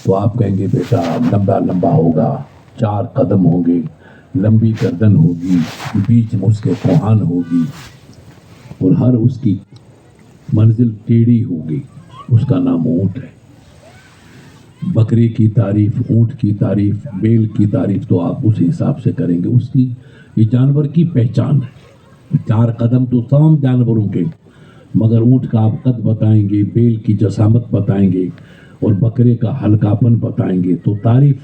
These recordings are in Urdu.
تو آپ کہیں گے بیٹا لمبا لمبا ہوگا، 4 قدم ہوں گے، لمبی گردن ہوگی، بیچ میں اس کے کوہان ہوگی اور ہر اس کی منزل ٹیڑھی ہوگی، اس کا نام اونٹ ہے۔ بکری کی تعریف، اونٹ کی تعریف، بیل کی تعریف تو آپ اس حساب سے کریں گے، اس کی یہ جانور کی پہچان ہے۔ 4 قدم تو تمام جانوروں کے، مگر اونٹ کا آپ قد بتائیں گے، بیل کی جسامت بتائیں گے اور بکرے کا ہلکاپن بتائیں گے تو تعریف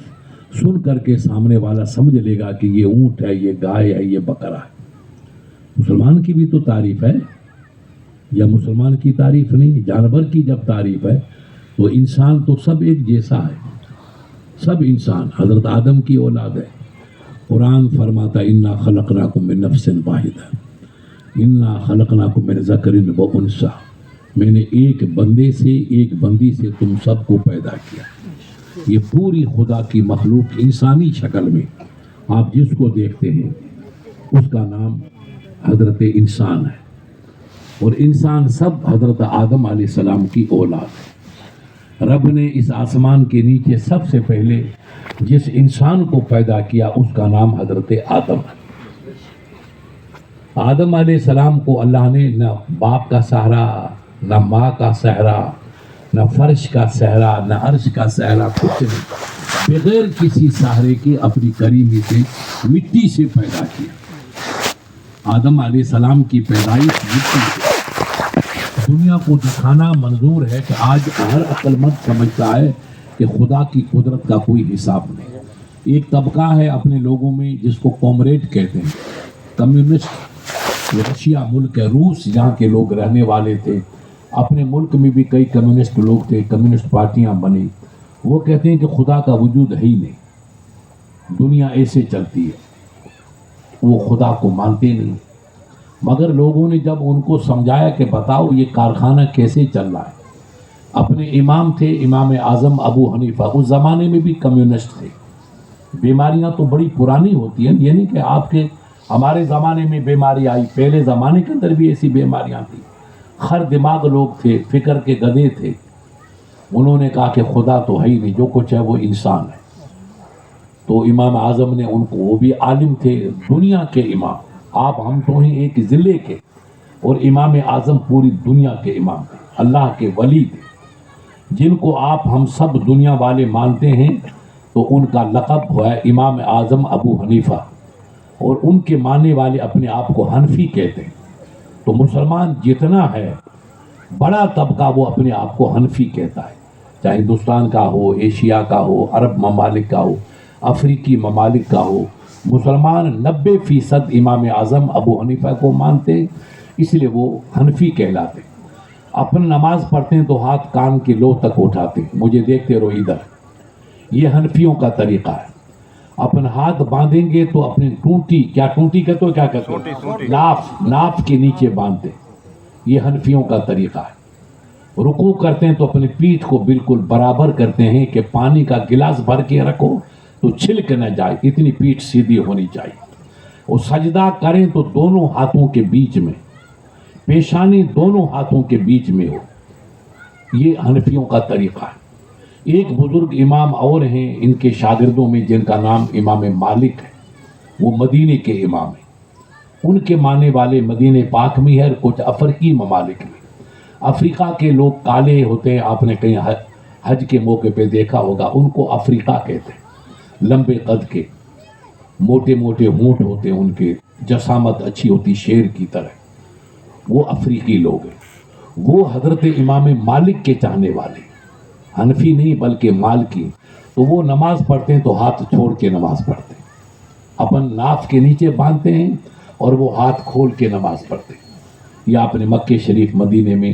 سن کر کے سامنے والا سمجھ لے گا کہ یہ اونٹ ہے، یہ گائے ہے، یہ بکرا ہے۔ مسلمان کی بھی تو تعریف ہے، یا مسلمان کی تعریف نہیں؟ جانور کی جب تعریف ہے تو انسان تو سب ایک جیسا ہے، سب انسان حضرت آدم کی اولاد ہے۔ قرآن فرماتا انا خلقناکم من نفس واحدہ، انا خلقناکم من ذکر و انثی، میں نے ایک بندے سے ایک بندی سے تم سب کو پیدا کیا۔ یہ پوری خدا کی مخلوق انسانی شکل میں آپ جس کو دیکھتے ہیں اس کا نام حضرت انسان ہے، اور انسان سب حضرت آدم علیہ السلام کی اولاد ہے۔ رب نے اس آسمان کے نیچے سب سے پہلے جس انسان کو پیدا کیا اس کا نام حضرت آدم ہے۔ آدم علیہ السلام کو اللہ نے نہ باپ کا سہرا، نہ ماں کا سہرا، نہ فرش کا سہرا، نہ عرش کا سہرا، کچھ نہیں، بغیر کسی سہارے کے اپنی کریمی سے مٹی سے پیدا کیا۔ آدم علیہ السلام کی پیدائش مٹی سے۔ دنیا کو دکھانا منظور ہے کہ آج ہر عقل مند سمجھتا ہے کہ خدا کی قدرت کا کوئی حساب نہیں۔ ایک طبقہ ہے اپنے لوگوں میں جس کو کامریڈ کہتے ہیں، کمیونسٹ۔ رشیا ملک ہے، روس جہاں کے لوگ رہنے والے تھے، اپنے ملک میں بھی کئی کمیونسٹ لوگ تھے، کمیونسٹ پارٹیاں بنی۔ وہ کہتے ہیں کہ خدا کا وجود ہے ہی نہیں، دنیا ایسے چلتی ہے، وہ خدا کو مانتے نہیں۔ مگر لوگوں نے جب ان کو سمجھایا کہ بتاؤ یہ کارخانہ کیسے چل رہا ہے، اپنے امام تھے امام اعظم ابو حنیفہ، اس زمانے میں بھی کمیونسٹ تھے۔ بیماریاں تو بڑی پرانی ہوتی ہیں، یہ نہیں کہ آپ کے ہمارے زمانے میں بیماری آئی، پہلے زمانے کے اندر بھی ایسی بیماریاں تھیں۔ خر دماغ لوگ تھے، فکر کے گدھے تھے۔ انہوں نے کہا کہ خدا تو ہے ہی نہیں، جو کچھ ہے وہ انسان ہے۔ تو امام اعظم نے ان کو، وہ بھی عالم تھے، دنیا کے امام، آپ ہم تو ہیں ایک ضلع کے، اور امام اعظم پوری دنیا کے امام تھے، اللہ کے ولی تھے، جن کو آپ ہم سب دنیا والے مانتے ہیں۔ تو ان کا لقب ہوا ہے امام اعظم ابو حنیفہ، اور ان کے ماننے والے اپنے آپ کو حنفی کہتے ہیں۔ تو مسلمان جتنا ہے بڑا طبقہ وہ اپنے آپ کو حنفی کہتا ہے، چاہے ہندوستان کا ہو، ایشیا کا ہو، عرب ممالک کا ہو، افریقی ممالک کا ہو۔ مسلمان 90% امام اعظم ابو حنیفہ کو مانتے ہیں، اس لیے وہ حنفی کہلاتے ہیں۔ اپن نماز پڑھتے ہیں تو ہاتھ کان کی لو تک اٹھاتے ہیں، مجھے دیکھتے رہو ادھر، یہ حنفیوں کا طریقہ ہے۔ اپن ہاتھ باندھیں گے تو اپنی ٹونٹی، کیا ٹونٹی کہتے ہو، کیا کہتے ہو، ناف کے نیچے باندھتے، یہ حنفیوں کا طریقہ ہے۔ رکوع کرتے ہیں تو اپنی پیٹھ کو بالکل برابر کرتے ہیں کہ پانی کا گلاس بھر کے رکھو تو چھلک نہ جائے، اتنی پیٹھ سیدھی ہونی چاہیے۔ اور سجدہ کریں تو دونوں ہاتھوں کے بیچ میں، پیشانی دونوں ہاتھوں کے بیچ میں ہو، یہ حنفیوں کا طریقہ ہے۔ ایک بزرگ امام اور ہیں ان کے شاگردوں میں جن کا نام امام مالک ہے، وہ مدینے کے امام ہیں۔ ان کے ماننے والے مدینے پاک میں ہے، کچھ افریقی ممالک میں۔ افریقہ کے لوگ کالے ہوتے ہیں، آپ نے کہیں حج کے موقع پہ دیکھا ہوگا، ان کو افریقہ کہتے ہیں۔ لمبے قد کے، موٹے موٹے ہونٹ ہوتے ہیں، ان کے جسامت اچھی ہوتی شیر کی طرح، وہ افریقی لوگ ہیں۔ وہ حضرت امام مالک کے چاہنے والے، حنفی نہیں بلکہ مالکی۔ تو وہ نماز پڑھتے ہیں تو ہاتھ چھوڑ کے نماز پڑھتے ہیں، اپن ناف کے نیچے باندھتے ہیں اور وہ ہاتھ کھول کے نماز پڑھتے ہیں۔ یا اپنے مکہ شریف مدینے میں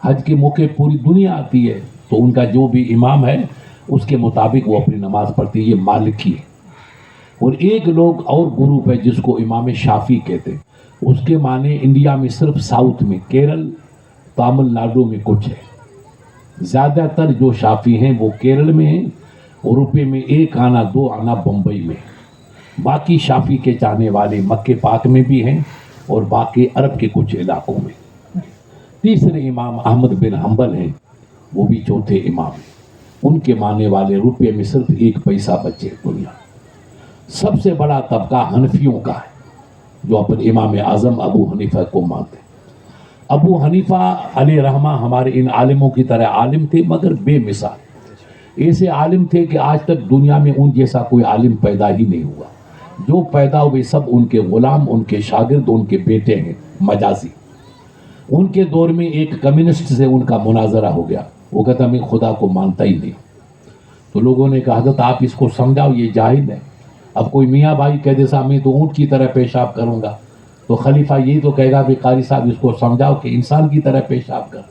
حج کے موقع پوری دنیا آتی ہے، تو ان کا جو بھی امام ہے اس کے مطابق وہ اپنی نماز پڑھتی ہے، یہ مالکی ہے۔ اور ایک لوگ اور گروپ ہے جس کو امام شافی کہتے ہیں، اس کے معنی انڈیا میں صرف ساؤتھ میں، کیرل، تامل ناڈو میں کچھ ہے۔ زیادہ تر جو شافی ہیں وہ کیرل میں ہیں، اور روپے میں 1 آنا 2 آنا بمبئی میں۔ باقی شافی کے چاہنے والے مکہ پاک میں بھی ہیں اور باقی عرب کے کچھ علاقوں میں۔ تیسرے امام احمد بن حنبل ہیں، وہ بھی چوتھے امام ہیں۔ ان کے ماننے والے روپے میں صرف 1 پیسہ بچے دنیا میں۔ سب سے بڑا طبقہ حنفیوں کا ہے جو اپنے امام اعظم ابو حنیفہ کو مانتے ہیں۔ ابو حنیفہ علیہ رحمہ ہمارے ان عالموں کی طرح عالم تھے مگر بے مثال، ایسے عالم تھے کہ آج تک دنیا میں ان جیسا کوئی عالم پیدا ہی نہیں ہوا۔ جو پیدا ہوئے سب ان کے غلام، ان کے شاگرد، ان کے بیٹے ہیں مجازی۔ ان کے دور میں ایک کمیونسٹ سے ان کا مناظرہ ہو گیا، وہ کہتا میں خدا کو مانتا ہی نہیں۔ تو لوگوں نے کہا حضرت آپ اس کو سمجھاؤ، یہ جاہل ہے۔ اب کوئی میاں بھائی کہہ دے صاحب میں تو اونٹ کی طرح پیشاب کروں گا، تو خلیفہ یہی تو کہے گا کہ قاری صاحب اس کو سمجھاؤ کہ انسان کی طرح پیشاب کر،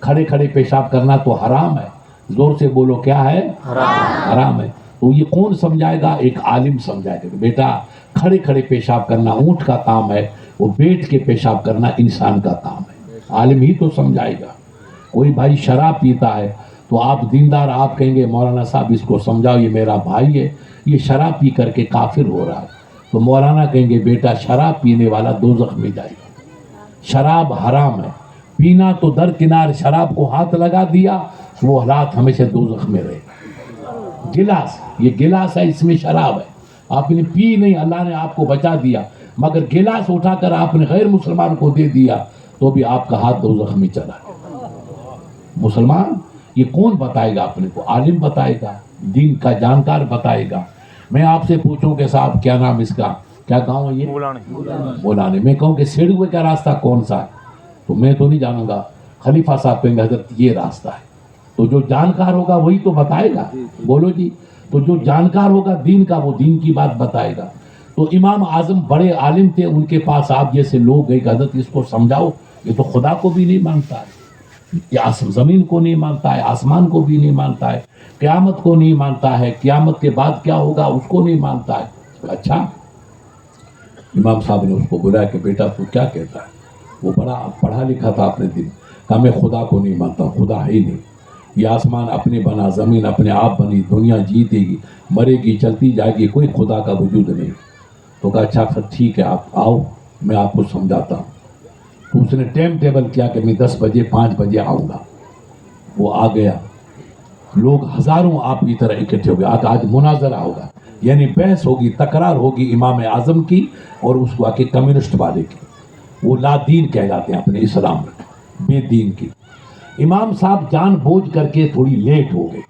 کھڑے کھڑے پیشاب کرنا تو حرام ہے، زور سے بولو کیا ہے؟ حرام ہے۔ تو یہ کون سمجھائے گا؟ ایک عالم سمجھائے گا کہ بیٹا کھڑے کھڑے پیشاب کرنا اونٹ کا کام ہے، وہ بیٹھ کے پیشاب کرنا انسان کا کام ہے، عالم ہی تو سمجھائے گا۔ کوئی بھائی شراب پیتا ہے تو آپ دیندار آپ کہیں گے مولانا صاحب اس کو سمجھاؤ، یہ میرا بھائی ہے، یہ شراب پی کر کے کافر ہو رہا ہے، تو مولانا کہیں گے بیٹا شراب پینے والا دوزخ میں جائے گا، شراب حرام ہے، پینا تو درکنار، شراب کو ہاتھ لگا دیا وہ حالات ہمیشہ دوزخ میں رہے گا۔ گلاس، یہ گلاس ہے، اس میں شراب ہے، آپ نے پی نہیں، اللہ نے آپ کو بچا دیا، مگر گلاس اٹھا کر آپ نے غیر مسلمان کو دے دیا تو بھی آپ کا ہاتھ دوزخ میں چلا گیا۔ مسلمان یہ کون بتائے گا اپنے کو؟ عالم بتائے گا، دین کا جانکار بتائے گا۔ میں آپ سے پوچھوں کہ صاحب کیا نام اس کا، کیا گاؤں ہے یہ؟ مولانے۔ میں کہوں کہ سیڑھوے کا راستہ کون سا ہے تو میں تو نہیں جانوں گا، خلیفہ صاحب کہیں گے حضرت یہ راستہ ہے، تو جو جانکار ہوگا وہی تو بتائے گا، بولو جی۔ تو جو جانکار ہوگا دین کا وہ دین کی بات بتائے گا۔ تو امام اعظم بڑے عالم تھے، ان کے پاس آپ جیسے لوگ گئے کہ حضرت اس کو سمجھاؤ، یہ تو خدا کو بھی نہیں مانتا ہے، یہ زمین کو نہیں مانتا ہے، آسمان کو بھی نہیں مانتا ہے، قیامت کو نہیں مانتا ہے، قیامت کے بعد کیا ہوگا اس کو نہیں مانتا ہے۔ اچھا، امام صاحب نے اس کو بلایا کہ بیٹا تو کیا کہتا ہے؟ وہ بڑا پڑھا لکھا تھا اپنے دن، کہا میں خدا کو نہیں مانتا ہوں، خدا ہے ہی نہیں، یہ آسمان اپنے بنا، زمین اپنے آپ بنی، دنیا جیتے گی مرے گی چلتی جائے گی، کوئی خدا کا وجود نہیں۔ تو کہا اچھا پھر ٹھیک ہے آپ آؤ میں آپ کو سمجھاتا ہوں۔ تو اس نے ٹائم ٹیبل کیا کہ میں 10 بجے 5 بجے آؤں گا، وہ آ گیا، لوگ ہزاروں آپ کی طرح اکٹھے ہو گئے، آج مناظرہ ہوگا، یعنی بحث ہوگی، تکرار ہوگی امام اعظم کی اور اس کو آکے کمیونسٹ والے کی، وہ لا دین کہلاتے ہیں اپنے اسلام میں، بے دین کی۔ امام صاحب جان بوجھ کر کے تھوڑی لیٹ ہو گئے،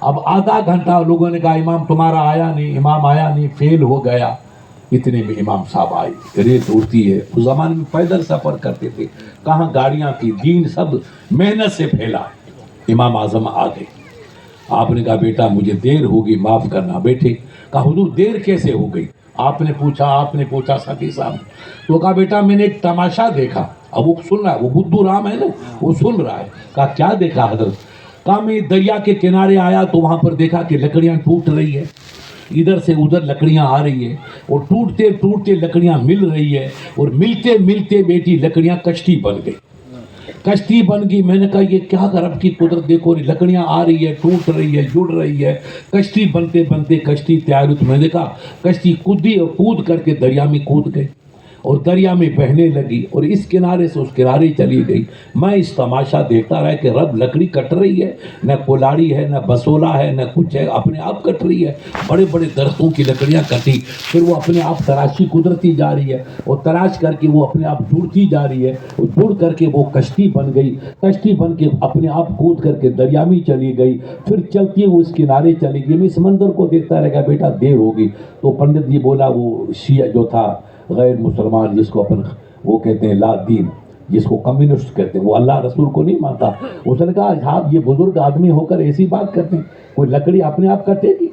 اب آدھا گھنٹہ لوگوں نے کہا امام تمہارا آیا نہیں، امام آیا نہیں، فیل ہو گیا۔ اتنے میں امام صاحب آئے، ریت اڑتی ہے، اس زمانے میں پیدل سفر کرتے تھے، کہاں گاڑیاں تھی، دین سب محنت سے پھیلا۔ امام اعظم آ گئے، آپ نے کہا بیٹا مجھے دیر ہوگی معاف کرنا، بیٹھے۔ کہا حضور دیر کیسے ہو گئی؟ آپ نے پوچھا ساتھی صاحب، تو کہا بیٹا میں نے ایک تماشا دیکھا۔ اب وہ سن رہا ہے، وہ بدھو رام ہے نا، وہ سن رہا ہے۔ کہا کیا دیکھا حضرت؟ کہا میں دریا کے کنارے آیا تو وہاں پر دیکھا کہ لکڑیاں ٹوٹ رہی ہے، ادھر سے ادھر لکڑیاں آ رہی ہے، اور ٹوٹتے ٹوٹتے لکڑیاں مل رہی ہے، اور ملتے ملتے بیٹی لکڑیاں کشتی بن گئی، کشتی بن گئی۔ میں نے کہا یہ کیا رب کی قدرت دیکھو، لکڑیاں آ رہی ہے، ٹوٹ رہی ہے، جڑ رہی ہے، کشتی بنتے بنتے کشتی تیار ہوئی۔ تو میں نے کہا کشتی کودی اور کود کر کے دریا میں کود گئی اور دریا میں بہنے لگی اور اس کنارے سے اس کنارے چلی گئی۔ میں اس تماشا دیکھتا رہا کہ رب لکڑی کٹ رہی ہے، نہ کولاڑی ہے، نہ بسولا ہے، نہ کچھ ہے، اپنے آپ کٹ رہی ہے۔ بڑے بڑے درختوں کی لکڑیاں کٹی، پھر وہ اپنے آپ تراشی قدرتی جا رہی ہے، اور تراش کر کے وہ اپنے آپ جڑتی جا رہی ہے، اور جڑ کر کے وہ کشتی بن گئی، کشتی بن کے اپنے آپ کود کر کے دریا میں چلی گئی، پھر چلتی وہ اس کنارے چلی گئی۔ میں اس منظر کو دیکھتا رہ گیا، بیٹا دیر ہوگی۔ تو پنڈت جی بولا، وہ شیعہ جو تھا غیر مسلمان، جس کو اپن وہ کہتے ہیں لا دین، جس کو کمیونسٹ کہتے ہیں، وہ اللہ رسول کو نہیں مانتا، اس نے کہا صاحب یہ بزرگ آدمی ہو کر ایسی بات کرتے ہیں، کوئی لکڑی اپنے آپ کٹے گی؟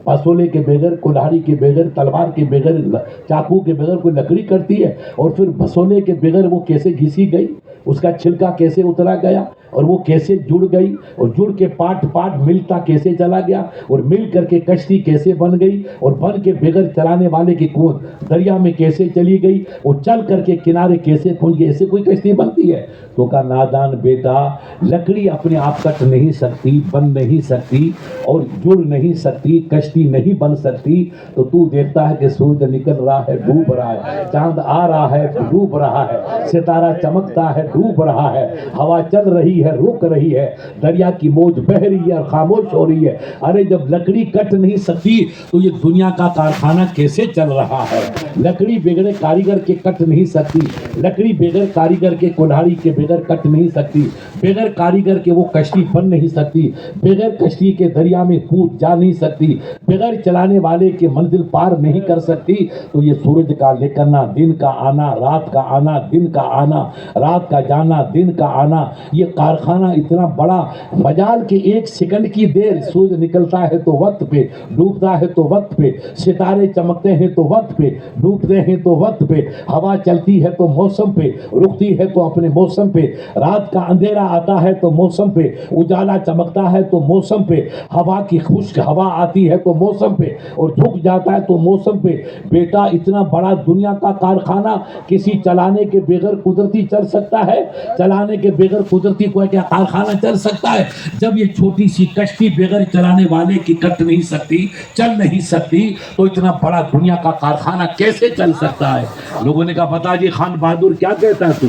پسولے کے بغیر، کلہاڑی کے بغیر، تلوار کے بغیر، چاقو کے بغیر کوئی لکڑی کٹتی ہے؟ اور پھر بسولے کے بغیر وہ کیسے گھسی گئی، اس کا چھلکا کیسے اترا گیا، اور وہ کیسے جڑ گئی، اور جڑ کے پارٹ پارٹ ملتا کیسے چلا گیا، اور مل کر کے کشتی کیسے بن گئی، اور بن کے بغیر چلانے والے کی قوت دریا میں کیسے چلی گئی، اور چل کر کے کنارے کیسے پہنچ گئی؟ ایسے کوئی کشتی بنتی ہے؟ تو کہا نادان بیٹا، لکڑی اپنے آپ کٹ نہیں سکتی، بن نہیں سکتی، اور جڑ نہیں سکتی، کشتی نہیں بن سکتی۔ تو دیکھتا ہے کہ سورج نکل رہا ہے، ڈوب رہا ہے، چاند آ رہا ہے، ڈوب رہا ہے، ستارہ چمکتا ہے، ڈوب رہا ہے، ہوا چل رہی رہی ہے، رک رہی ہے، دریا کی موج بہ رہی ہے اور خاموش ہو رہی ہے۔ ارے جب لکڑی کٹ نہیں سکتی تو یہ دنیا کا کارخانہ کیسے چل رہا ہے؟ لکڑی بغیر کاریگر کے کٹ نہیں سکتی، لکڑی بغیر کاریگر کے کلہاڑی کے بغیر کٹ نہیں سکتی، بغیر کاریگر کے وہ کشتی بن نہیں سکتی، بغیر کشتی کے دریا میں کود جا نہیں سکتی، بغیر چلانے والے کے منزل پار نہیں کر سکتی۔ تو یہ سورج کا نکلنا، دن کا آنا، رات کا آنا، دن کا آنا، رات کا جانا، دن کا آنا، یہ کارخانہ اتنا بڑا مجال کہ ایک سیکنڈ کی دیر سورج نکلتا ہے تو وقت پہ، ڈوبتا ہے تو وقت پہ، ستارے چمکتے ہیں تو وقت پہ، ڈوبتے ہیں تو وقت پہ، ہوا چلتی ہے تو موسم پہ، رکتی ہے تو اپنے موسم پہ، رات کا اندھیرا آتا ہے تو موسم پہ، اجالا چمکتا ہے تو موسم پہ، ہوا کی خشک ہوا آتی ہے تو موسم پہ، اور جھک جاتا ہے تو موسم پہ۔ بیٹا اتنا بڑا دنیا کا کارخانہ کسی چلانے کے بغیر قدرتی چل سکتا ہے؟ چلانے کے بغیر قدرتی کوئی کیا کارخانہ چل سکتا ہے؟ جب یہ چھوٹی سی کشتی بغیر چلانے والے کی کٹ نہیں سکتی، چل نہیں سکتی، تو اتنا بڑا دنیا کا کارخانہ کیسے چل سکتا ہے؟ لوگوں نے کہا بتا جی خان بہادر کیا کہتا ہے تو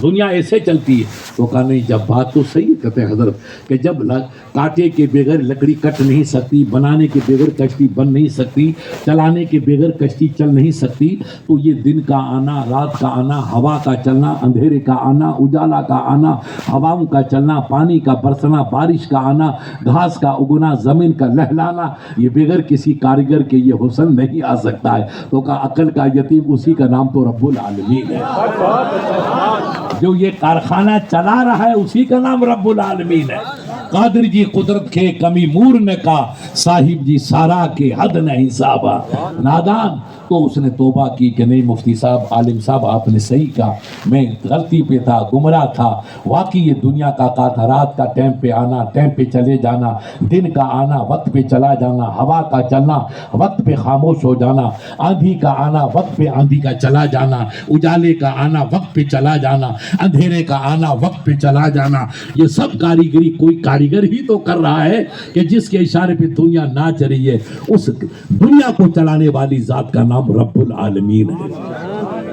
دنیا ایسے چلتی ہے؟ تو کہا نہیں، جب بات تو صحیح کہتے ہیں حضرت کہ جب کاٹے کے بغیر لکڑی کٹ نہیں سکتی، بنانے کے بغیر کشتی بن نہیں سکتی، چلانے کے بغیر کشتی چل نہیں سکتی، تو یہ دن کا آنا، رات کا آنا، ہوا کا چلنا، اندھیرے کا آنا، اجالا کا آنا، ہواؤں کا چلنا، پانی کا برسنا، بارش کا آنا، گھاس کا اگنا، زمین کا لہلانا، یہ بغیر کسی کاریگر کے یہ حسن نہیں آ سکتا ہے۔ تو کہا عقل کا یتیم اسی کا نام تو رب العالمین ہے، جو یہ کارخانہ چلا رہا ہے اسی کا نام رب العالمین ہے۔ قادر جی قدرت کے کمی مور نے کہا، صاحب جی سارا کے حد نہیں حسابا، نادان تو اس نے توبہ کی کہ نہیں مفتی صاحب، عالم صاحب آپ نے صحیح کہا، میں غلطی پہ تھا، گمراہ تھا، واقعی یہ دنیا کا تھا، رات کا ٹائم پہ آنا، ٹائم پہ چلے جانا، دن کا آنا، وقت پہ چلا جانا، ہوا کا چلنا، وقت پہ خاموش ہو جانا، آندھی کا آنا، وقت پہ آندھی کا چلا جانا، اجالے کا آنا، وقت پہ چلا جانا، اندھیرے کا آنا، وقت پہ چلا جانا، یہ سب کاریگری کوئی کاریگر ہی تو کر رہا ہے کہ جس کے اشارے پہ دنیا ناچ رہی ہے۔ اس دنیا کو چلانے والی ذات کا نام رب العالمین ہے۔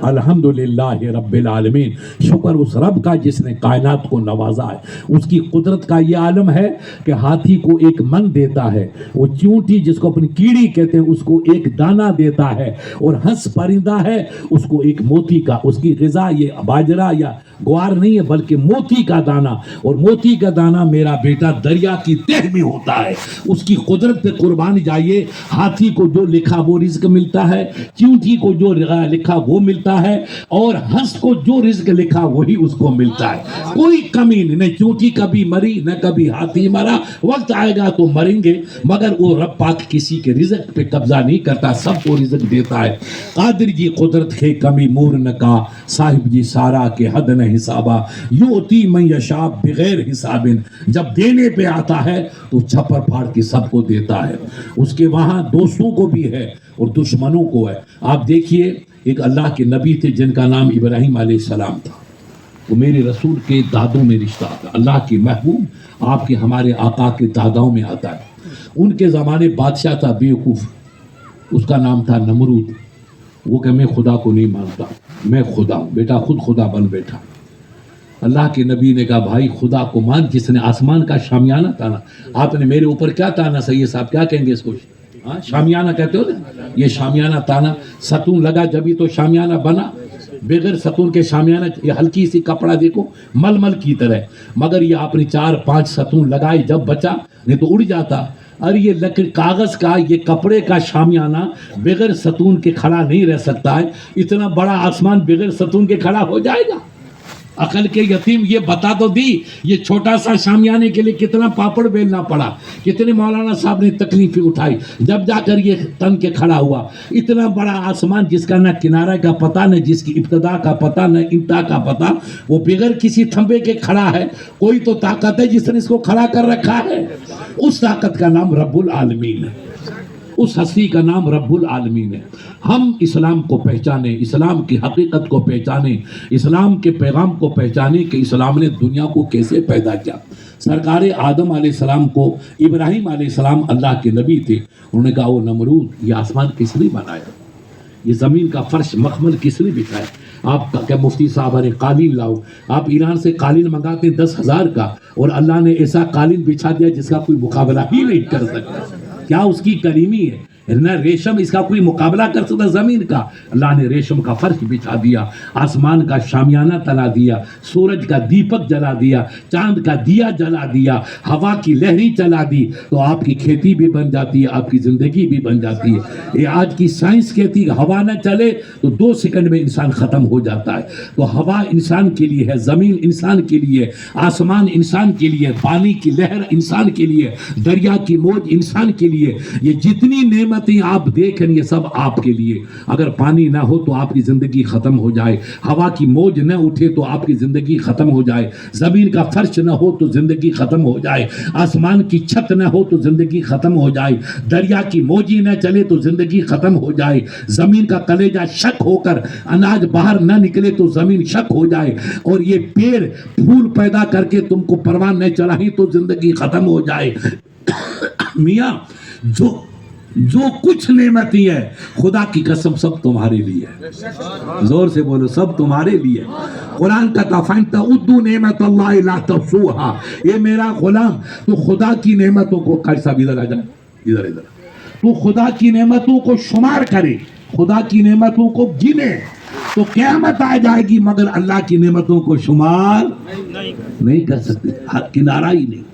الحمدللہ رب العالمین، شکر اس رب کا جس نے کائنات کو نوازا ہے۔ اس کی قدرت کا یہ عالم ہے کہ ہاتھی کو ایک من دیتا ہے، وہ چونٹی جس کو اپنی کیڑی کہتے ہیں اس کو ایک دانہ دیتا ہے، اور ہنس پرندہ ہے اس کو ایک موتی کا، اس کی غذا یہ باجرہ یا گوار نہیں ہے بلکہ موتی کا دانہ، اور موتی کا دانہ میرا بیٹا دریا کی تہ میں ہوتا ہے۔ اس کی قدرت پہ قربان جائیے، ہاتھی کو جو لکھا وہ رزق ملتا ہے، چونٹی کو جو لکھا وہ ملتا ہے، اور ہنس کو جو رزق لکھا وہی اس کو ملتا ہے، کوئی کمی نہیں۔ نہ چونٹی کبھی مری نہ کبھی ہاتھی مرا، وقت آئے گا تو مریں گے، مگر وہ رب پاک کسی کے رزق پہ قبضہ نہیں کرتا، سب کو رزق دیتا ہے۔ قادر جی قدرت کے کمی مور نہ کا، صاحب جی سارا کے حد نہ حسابا، یؤتی من یشاء بغیر حساب، جب دینے پہ آتا ہے تو چھپر پھاڑ کے سب کو دیتا ہے۔ اس کے وہاں دوستوں کو بھی ہے اور دشمنوں کو ہے۔ آپ دیکھیے ایک اللہ کے نبی تھے جن کا نام ابراہیم علیہ السلام تھا، وہ میرے رسول کے دادوں میں رشتہ تھا، اللہ کے محبوب آپ کے ہمارے آقا کے داداؤں میں آتا ہے۔ ان کے زمانے بادشاہ تھا بیوقوف، اس کا نام تھا نمرود۔ وہ کہ میں خدا کو نہیں مانتا، میں خدا ہوں۔ بیٹا خود خدا بن بیٹھا۔ اللہ کے نبی نے کہا بھائی خدا کو مان جس نے آسمان کا شامیانہ تانا۔ آپ نے میرے اوپر کیا تانا سید صاحب، کیا کہیں گے اس کو؟ شامیانہ کہتے ہو نا، یہ شامیانہ تانا، ستون لگا جبھی تو شامیانہ بنا، بغیر ستون کے شامیانہ یہ ہلکی سی کپڑا دیکھو ململ کی طرح، مگر یہ آپ نے 4-5 ستون لگائے جب بچا، نہیں تو اڑ جاتا۔ اور یہ لکڑی کاغذ کا یہ کپڑے کا شامیانہ بغیر ستون کے کھڑا نہیں رہ سکتا ہے، اتنا بڑا آسمان بغیر ستون کے کھڑا ہو جائے گا؟ عقل کے یتیم یہ بتا تو دی، یہ چھوٹا سا شامیانے کے لیے کتنا پاپڑ بیلنا پڑا، کتنے مولانا صاحب نے تکلیفیں اٹھائی، جب جا کر یہ تن کے کھڑا ہوا۔ اتنا بڑا آسمان جس کا نہ کنارہ کا پتہ، نہ جس کی ابتدا کا پتہ، نہ انتہا کا پتہ، وہ بغیر کسی تھمبے کے کھڑا ہے۔ کوئی تو طاقت ہے جس نے اس کو کھڑا کر رکھا ہے، اس طاقت کا نام رب العالمین ہے، اس ہستی کا نام رب العالمین ہے۔ ہم اسلام کو پہچانیں، اسلام کی حقیقت کو پہچانیں، اسلام کے پیغام کو پہچانیں کہ اسلام نے دنیا کو کیسے پیدا کیا۔ سرکار آدم علیہ السلام کو ابراہیم علیہ السلام اللہ کے نبی تھے، انہوں نے کہا وہ نمرود یہ آسمان کس نے بنایا، یہ زمین کا فرش مخمل کس نے بچھایا؟ آپ کہ مفتی صاحب نے قالین لاؤ، آپ ایران سے قالین منگاتے ہیں 10,000 کا، اور اللہ نے ایسا قالین بچھا دیا جس کا کوئی مقابلہ ہی نہیں کر سکتا. کیا اس کی کریمی ہے؟ نہ ریشم اس کا کوئی مقابلہ کر سکتا زمین کا. اللہ نے ریشم کا فرش بچھا دیا، آسمان کا شامیانہ تنا دیا، سورج کا دیپک جلا دیا، چاند کا دیا جلا دیا، ہوا کی لہری چلا دی، تو آپ کی کھیتی بھی بن جاتی ہے، آپ کی زندگی بھی بن جاتی ہے. یہ آج کی سائنس کہتی ہے ہوا نہ چلے تو 2 سیکنڈ میں انسان ختم ہو جاتا ہے. تو ہوا انسان کے لیے ہے، زمین انسان کے لیے، آسمان انسان کے لیے، پانی کی لہر انسان کے لیے، دریا کی موج انسان کے لیے. یہ جتنی نعمتیں آپ دیکھیں یہ سب آپ کے لیے. اگر پانی نہ ہو تو آپ کی زندگی ختم ہو جائے، ہوا کی موج نہ اٹھے تو آپ کی زندگی ختم ہو جائے، زمین کا فرش نہ ہو تو زندگی ختم ہو جائے، آسمان کی چھت نہ ہو تو زندگی ختم ہو جائے، دریا کی موجی نہ چلے تو زندگی ختم ہو جائے، زمین کا کلیجہ شک ہو کر اناج باہر نہ نکلے تو زمین شک ہو جائے، اور یہ پیڑ پھول پیدا کر کے تم کو پروان نہ چڑھائیں تو زندگی ختم ہو جائے. میاں جو کچھ نعمتی ہے خدا کی قسم سب تمہارے لیے ہے. زور سے بولو، سب تمہارے لیے. قرآن کا فَإِن تَعُدُّوا نِعْمَتَ اللَّهِ لَا تُحْصُوهَا. یہ میرا غلام تو خدا کی نعمتوں کو، قاری صاحب ادھر آ جائے، ادھر تو خدا کی نعمتوں کو شمار کرے، خدا کی نعمتوں کو گنے تو قیامت آ جائے گی، مگر اللہ کی نعمتوں کو شمار نہیں کر سکتے. حد کنارہ ہی نہیں،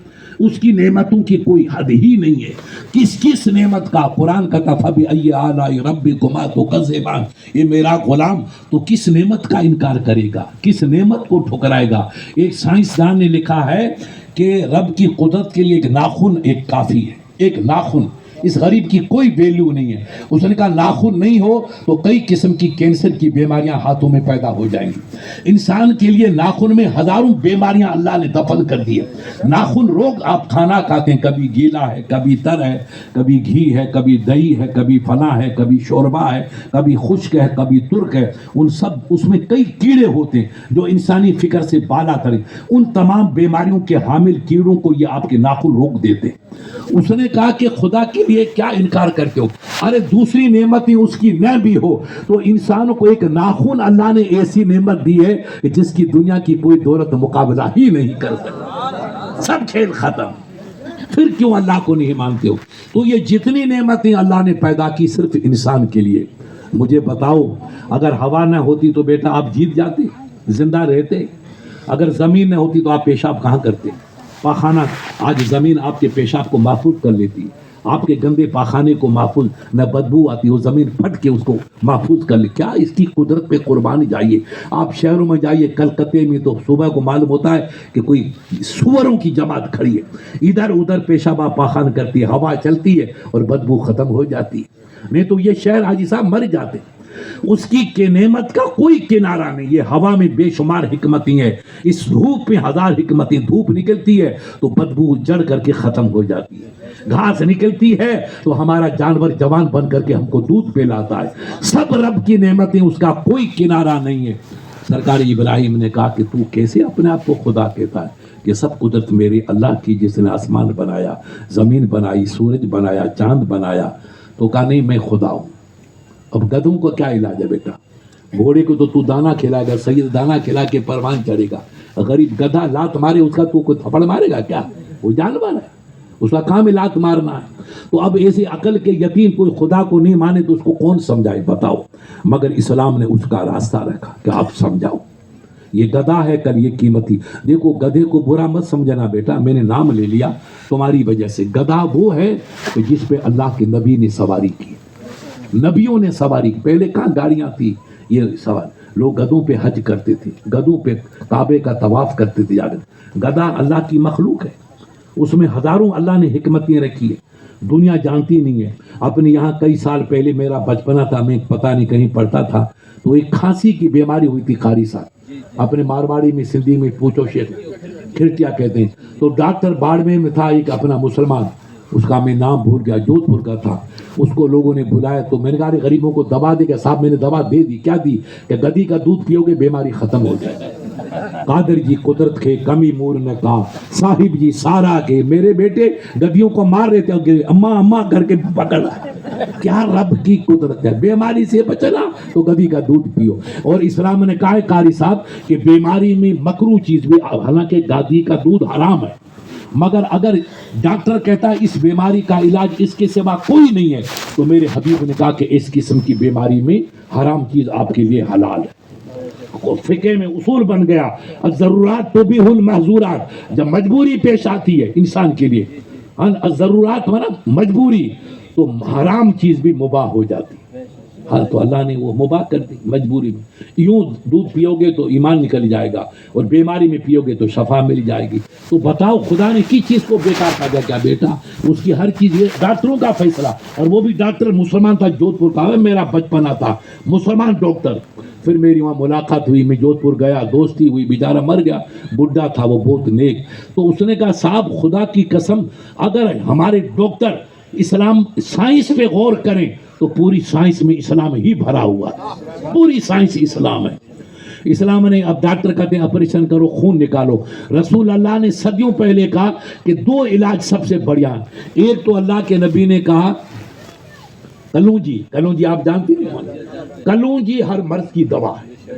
اس کی نعمتوں کی کوئی حد ہی نہیں ہے. کس نعمت کا قرآن کا فَبِأَيِّ آلَاءِ رَبِّكُمَا تُكَذِّبَانِ. یہ میرا غلام تو کس نعمت کا انکار کرے گا، کس نعمت کو ٹھکرائے گا. ایک سائنسدان نے لکھا ہے کہ رب کی قدرت کے لیے ایک ناخن ایک کافی ہے. ایک ناخن، اس غریب کی کوئی ویلیو نہیں ہے. اس نے کہا ناخن نہیں ہو تو کئی قسم کی کینسر کی بیماریاں ہاتھوں میں پیدا ہو جائیں گی. انسان کے لیے ناخن میں ہزاروں بیماریاں اللہ نے دفن کر دی ہے. ناخن روگ، آپ کھانا کھاتے ہیں کبھی گیلا ہے، کبھی تر ہے، کبھی گھی ہے، کبھی دہی ہے، کبھی فلاں ہے، کبھی شوربہ ہے، کبھی خشک ہے، کبھی ترک ہے. اس میں کئی کیڑے ہوتے ہیں جو انسانی فکر سے بالا تر. ان تمام بیماریوں کے حامل کیڑوں کو یہ آپ کے ناخن روک دیتے. اس نے کہا کہ خدا کے لیے کیا انکار کرتے ہو؟ ارے دوسری نعمتیں اس کی نہ بھی ہو تو انسان کو ایک ناخن اللہ نے ایسی نعمت دی ہے جس کی دنیا کی کوئی دولت مقابلہ ہی نہیں کر سکتا. سب کھیل ختم. پھر کیوں اللہ کو نہیں مانتے ہو؟ تو یہ جتنی نعمتیں اللہ نے پیدا کی صرف انسان کے لیے. مجھے بتاؤ، اگر ہوا نہ ہوتی تو بیٹا آپ جیت جاتے، زندہ رہتے. اگر زمین نہ ہوتی تو آپ پیشاب کہاں کرتے؟ پاخانہ. آج زمین آپ کے پیشاب کو محفوظ کر لیتی ہے، آپ کے گندے پاخانے کو محفوظ، نہ بدبو آتی، وہ زمین پھٹ کے اس کو محفوظ کر لی. کیا اس کی قدرت پہ قربانی جائیے. آپ شہروں میں جائیے، کلکتے میں تو صبح کو معلوم ہوتا ہے کہ کوئی سوروں کی جماعت کھڑی ہے، ادھر ادھر پیشاب پاخانہ کرتی ہے، ہوا چلتی ہے اور بدبو ختم ہو جاتی ہے. نہیں تو یہ شہر حاجی صاحب مر جاتے. اس کی نعمت کا کوئی کنارہ نہیں. یہ ہوا میں بے شمار حکمتیں ہیں، اس دھوپ میں 1000 حکمتیں. دھوپ نکلتی ہے تو بدبو جڑ کر کے ختم ہو جاتی ہے، گھاس نکلتی ہے تو ہمارا جانور جوان بن کر کے ہم کو دودھ پلاتا ہے. سب رب کی نعمتیں، اس کا کوئی کنارہ نہیں ہے. سرکار ابراہیم نے کہا کہ تو کیسے اپنے آپ کو خدا کہتا ہے؟ کہ سب قدرت میری اللہ کی، جس نے آسمان بنایا، زمین بنائی، سورج بنایا، چاند بنایا. تو کہا نہیں میں خدا ہوں. اب گدھوں کو کیا علاج ہے بیٹا؟ گھوڑے کو تو دانا کھلائے گا، سید دانا کھلا کے پروان چڑھے گا. غریب گدھا لات مارے اس کا تو کوئی تھپڑ مارے گا کیا؟ وہ جانور ہے، اس کا کام لات مارنا ہے. تو اب ایسے عقل کے یتیم کوئی خدا کو نہیں مانے تو اس کو کون سمجھائے بتاؤ؟ مگر اسلام نے اس کا راستہ رکھا کہ آپ سمجھاؤ. یہ گدھا ہے، کل یہ قیمتی. دیکھو گدھے کو برا مت سمجھنا بیٹا، میں نے نام لے لیا تمہاری وجہ سے. گدھا وہ ہے کہ جس پہ اللہ کے نبی نے سواری کی، نبیوں نے سواری کی. پہلے کہاں گاڑیاں تھی؟ یہ سوال. لوگ گدھوں پہ حج کرتے تھے، گدھوں پہ کعبے کا طواف کرتے تھے. گدھا اللہ کی مخلوق ہے، اس میں ہزاروں اللہ نے حکمتیں رکھی ہے، دنیا جانتی نہیں ہے. اپنے یہاں کئی سال پہلے میرا بچپنا تھا، میں پتہ نہیں کہیں پڑھتا تھا، تو ایک کھانسی کی بیماری ہوئی تھی. قاری صاحب اپنے مارواڑی میں، سندھی میں پوچھو، شیخ کھرٹیا کہتے ہیں. تو ڈاکٹر باڑمیر میں تھا ایک اپنا مسلمان، اس کا میں نام بھول گیا، جودھ پور کا تھا. اس کو لوگوں نے بلایا تو میں نے کہا غریبوں کو دوا دے گا. صاحب میں نے دوا دے دی. کیا دی؟ کہ گدھی کا دودھ پیو گے بیماری ختم ہو جائے. قادر جی قدرت کے کمی مور نے کہا، صاحب جی سارا کے میرے بیٹے گدھیوں کو مار رہے تھے، اماں اماں کر کے پکڑ کیا رب کی قدرت ہے. بیماری سے بچنا تو گدھی کا دودھ پیو. اور اسلام نے کہا ہے قاری صاحب کہ بیماری میں مکروہ چیز بھی, حالانکہ گدھی کا دودھ حرام ہے, مگر اگر ڈاکٹر کہتا ہے اس بیماری کا علاج اس کے سوا کوئی نہیں ہے, تو میرے حبیب نے کہا کہ اس قسم کی بیماری میں حرام چیز آپ کے لیے حلال ہے. فقہ میں اصول بن گیا, الضرورات تبیح المحظورات. جب مجبوری پیش آتی ہے انسان کے لیے, الضرورات مطلب مجبوری, تو حرام چیز بھی مباح ہو جاتی. ہاں تو اللہ نے وہ مباح کر دی مجبوری میں. یوں دودھ پیو گے تو ایمان نکل جائے گا, اور بیماری میں پیو گے تو شفا مل جائے گی. تو بتاؤ خدا نے کس چیز کو بیکار کہا گیا؟ کیا بیٹا, اس کی ہر چیز, یہ ڈاکٹروں کا فیصلہ, اور وہ بھی ڈاکٹر مسلمان تھا, جودھ پور کا, میرا بچپنا تھا مسلمان ڈاکٹر. پھر میری وہاں ملاقات ہوئی, میں جودھ پور گیا, دوستی ہوئی, بیچارہ مر گیا, بڈھا تھا وہ بہت نیک. تو اس نے کہا صاحب خدا کی قسم اگر ہمارے ڈاکٹر اسلام سائنس پہ غور کریں تو پوری سائنس میں اسلام ہی بھرا ہوا ہے, پوری سائنس اسلام ہے. اسلام نے, اب ڈاکٹر کہتے ہیں آپریشن کرو, خون نکالو. رسول اللہ نے صدیوں پہلے کہا کہ دو علاج سب سے بڑھیا ہیں. ایک تو اللہ کے نبی نے کہا کلونجی, کلونجی آپ جانتے ہیں, کلونجی ہر مرض کی دوا ہے,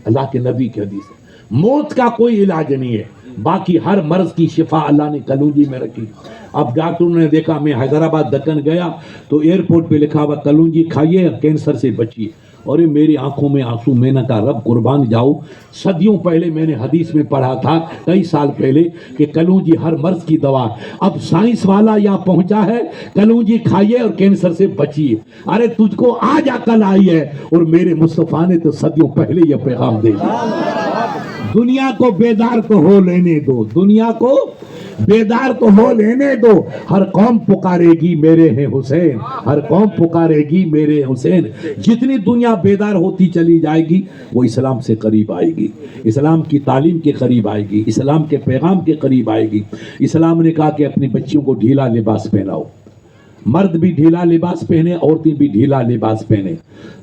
اللہ کے نبی کی حدیث ہے. موت کا کوئی علاج نہیں ہے, باقی ہر مرض کی شفا اللہ نے کلونجی میں رکھی. اب ڈاکٹروں نے دیکھا, میں حیدرآباد دکن گیا تو ایئرپورٹ پہ لکھا ہوا کلونجی کھائیے کینسر سے بچیے. اور میری آنکھوں میں آنسو, میں نے کہا رب قربان جاؤ, صدیوں پہلے میں نے حدیث میں پڑھا تھا, کئی سال پہلے, کہ کلونجی ہر مرض کی دوا. اب سائنس والا یہاں پہنچا ہے, کلونجی کھائیے اور کینسر سے بچیے. ارے تجھ کو آج عقل آئی ہے, اور میرے مصطفیٰ نے تو صدیوں پہلے یہ پیغام دے دیا. دنیا کو بیدار تو ہو لینے دو, دنیا کو بیدار تو ہو لینے دو. ہر قوم پکارے گی میرے ہیں حسین, ہر قوم پکارے گی میرے حسین. جتنی دنیا بیدار ہوتی چلی جائے گی وہ اسلام سے قریب آئے گی, اسلام کی تعلیم کے قریب آئے گی, اسلام کے پیغام کے قریب آئے گی. اسلام نے کہا کہ اپنی بچیوں کو ڈھیلا لباس پہناؤ, مرد بھی ڈھیلا لباس پہنے, عورتیں بھی ڈھیلا لباس پہنے.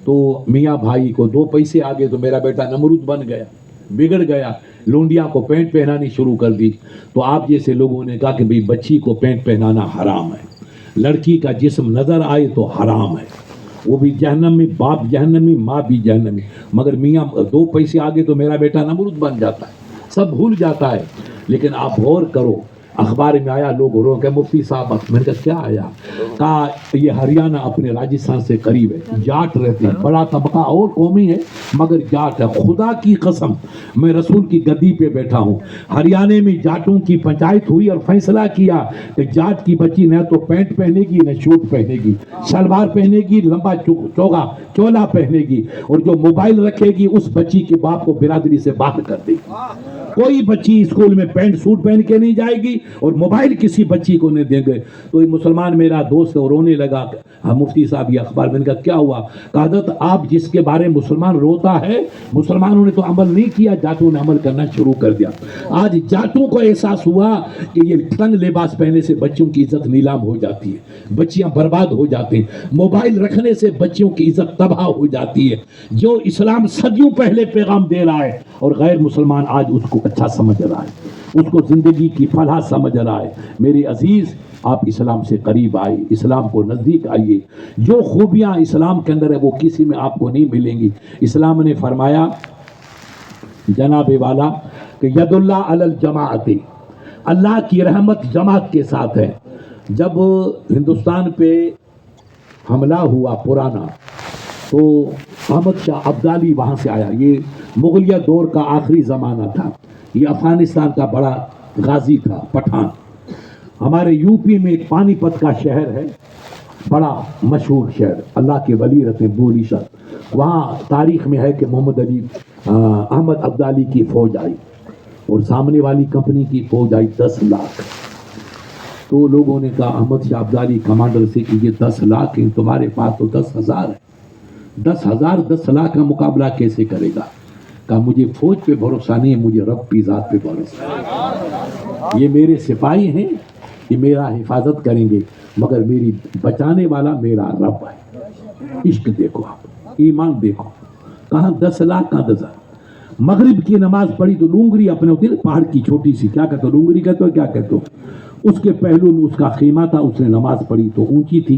تو میاں بھائی کو دو پیسے آگے تو میرا بیٹا نمرود بن گیا, بگڑ گیا, لونڈیاں کو پینٹ پہنانی شروع کر دی. تو آپ جیسے لوگوں نے کہا کہ بھئی بچی کو پینٹ پہنانا حرام ہے, لڑکی کا جسم نظر آئے تو حرام ہے, وہ بھی جہنم میں, باپ جہنمی, ماں بھی جہنمی. مگر میاں دو پیسے آگے تو میرا بیٹا نمرود بن جاتا ہے, سب بھول جاتا ہے. لیکن آپ غور کرو, اخبار میں آیا, لوگ رو کہ مفتی صاحب, میں نے کہا کیا آیا؟ کہا یہ ہریانہ اپنے راجستھان سے قریب ہے, جاٹ رہتے ہیں, بڑا طبقہ اور قومی ہے مگر جاٹ ہے. خدا کی قسم میں رسول کی گدی پہ بیٹھا ہوں, ہریانے میں جاٹوں کی پنچایت ہوئی اور فیصلہ کیا کہ جاٹ کی بچی نہ تو پینٹ پہنے گی نہ شوٹ پہنے گی, شلوار پہنے گی, لمبا چوگا چولا پہنے گی, اور جو موبائل رکھے گی اس بچی کے باپ کو برادری سے باہر کر دے گی. کوئی بچی اسکول میں پینٹ سوٹ پہن کے نہیں جائے گی, اور موبائل کسی بچی کو نہیں دیں گے. تو یہ مسلمان میرا دوست رونے لگا, ہاں مفتی صاحب یہ اخبار, میں نے کہا کیا ہوا؟ کہا حضرت آپ جس کے بارے میں مسلمان روتا ہے, مسلمانوں نے تو عمل نہیں کیا, جاٹوں نے عمل کرنا شروع کر دیا. آج جاٹوں کو احساس ہوا کہ یہ تنگ لباس پہننے سے بچوں کی عزت نیلام ہو جاتی ہے, بچیاں برباد ہو جاتی ہیں, موبائل رکھنے سے بچوں کی عزت تباہ ہو جاتی ہے. جو اسلام صدیوں پہلے پیغام دے رہا ہے اور غیر مسلمان آج اس کو اچھا سمجھ رہا ہے, اس کو زندگی کی فلاح سمجھ رہا ہے. میرے عزیز, آپ اسلام سے قریب آئیے, اسلام کو نزدیک آئیے. جو خوبیاں اسلام کے اندر ہے وہ کسی میں آپ کو نہیں ملیں گی. اسلام نے فرمایا جناب والا کہ ید اللہ علی الجماعت, اللہ کی رحمت جماعت کے ساتھ ہے. جب ہندوستان پہ حملہ ہوا پرانا, تو احمد شاہ ابدالی وہاں سے آیا. یہ مغلیہ دور کا آخری زمانہ تھا, یہ افغانستان کا بڑا غازی تھا, پٹھان. ہمارے یو پی میں ایک پانی پت کا شہر ہے, بڑا مشہور شہر, اللہ کے ولی رہتے ہیں, بولی شہر. وہاں تاریخ میں ہے کہ محمد علی احمد ابدالی کی فوج آئی, اور سامنے والی کمپنی کی فوج آئی 10 لاکھ. تو لوگوں نے کہا احمد شاہ ابدالی کمانڈر سے کہ یہ 10 لاکھ ہیں, تمہارے پاس تو 10,000 ہے, 10,000 10 لاکھ کا مقابلہ کیسے کرے گا؟ کہا مجھے فوج پہ بھروسہ نہیں ہے, مجھے رب کی ذات پہ بھروسہ ہے. یہ میرے سپاہی ہیں, یہ میرا حفاظت کریں گے, مگر میری بچانے والا میرا رب ہے. عشق دیکھو آپ, ایمان دیکھو. کہاں 10 لاکھ, کہاں 10,000. مغرب کی نماز پڑھی تو لونگری اپنے ہوتی ہے پہاڑ کی چھوٹی سی, کیا کہتے ہو, لونگری کہتے ہو, کیا کہتے ہو, اس کے پہلو میں اس کا خیمہ تھا, اس نے نماز پڑھی تو اونچی تھی,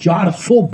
400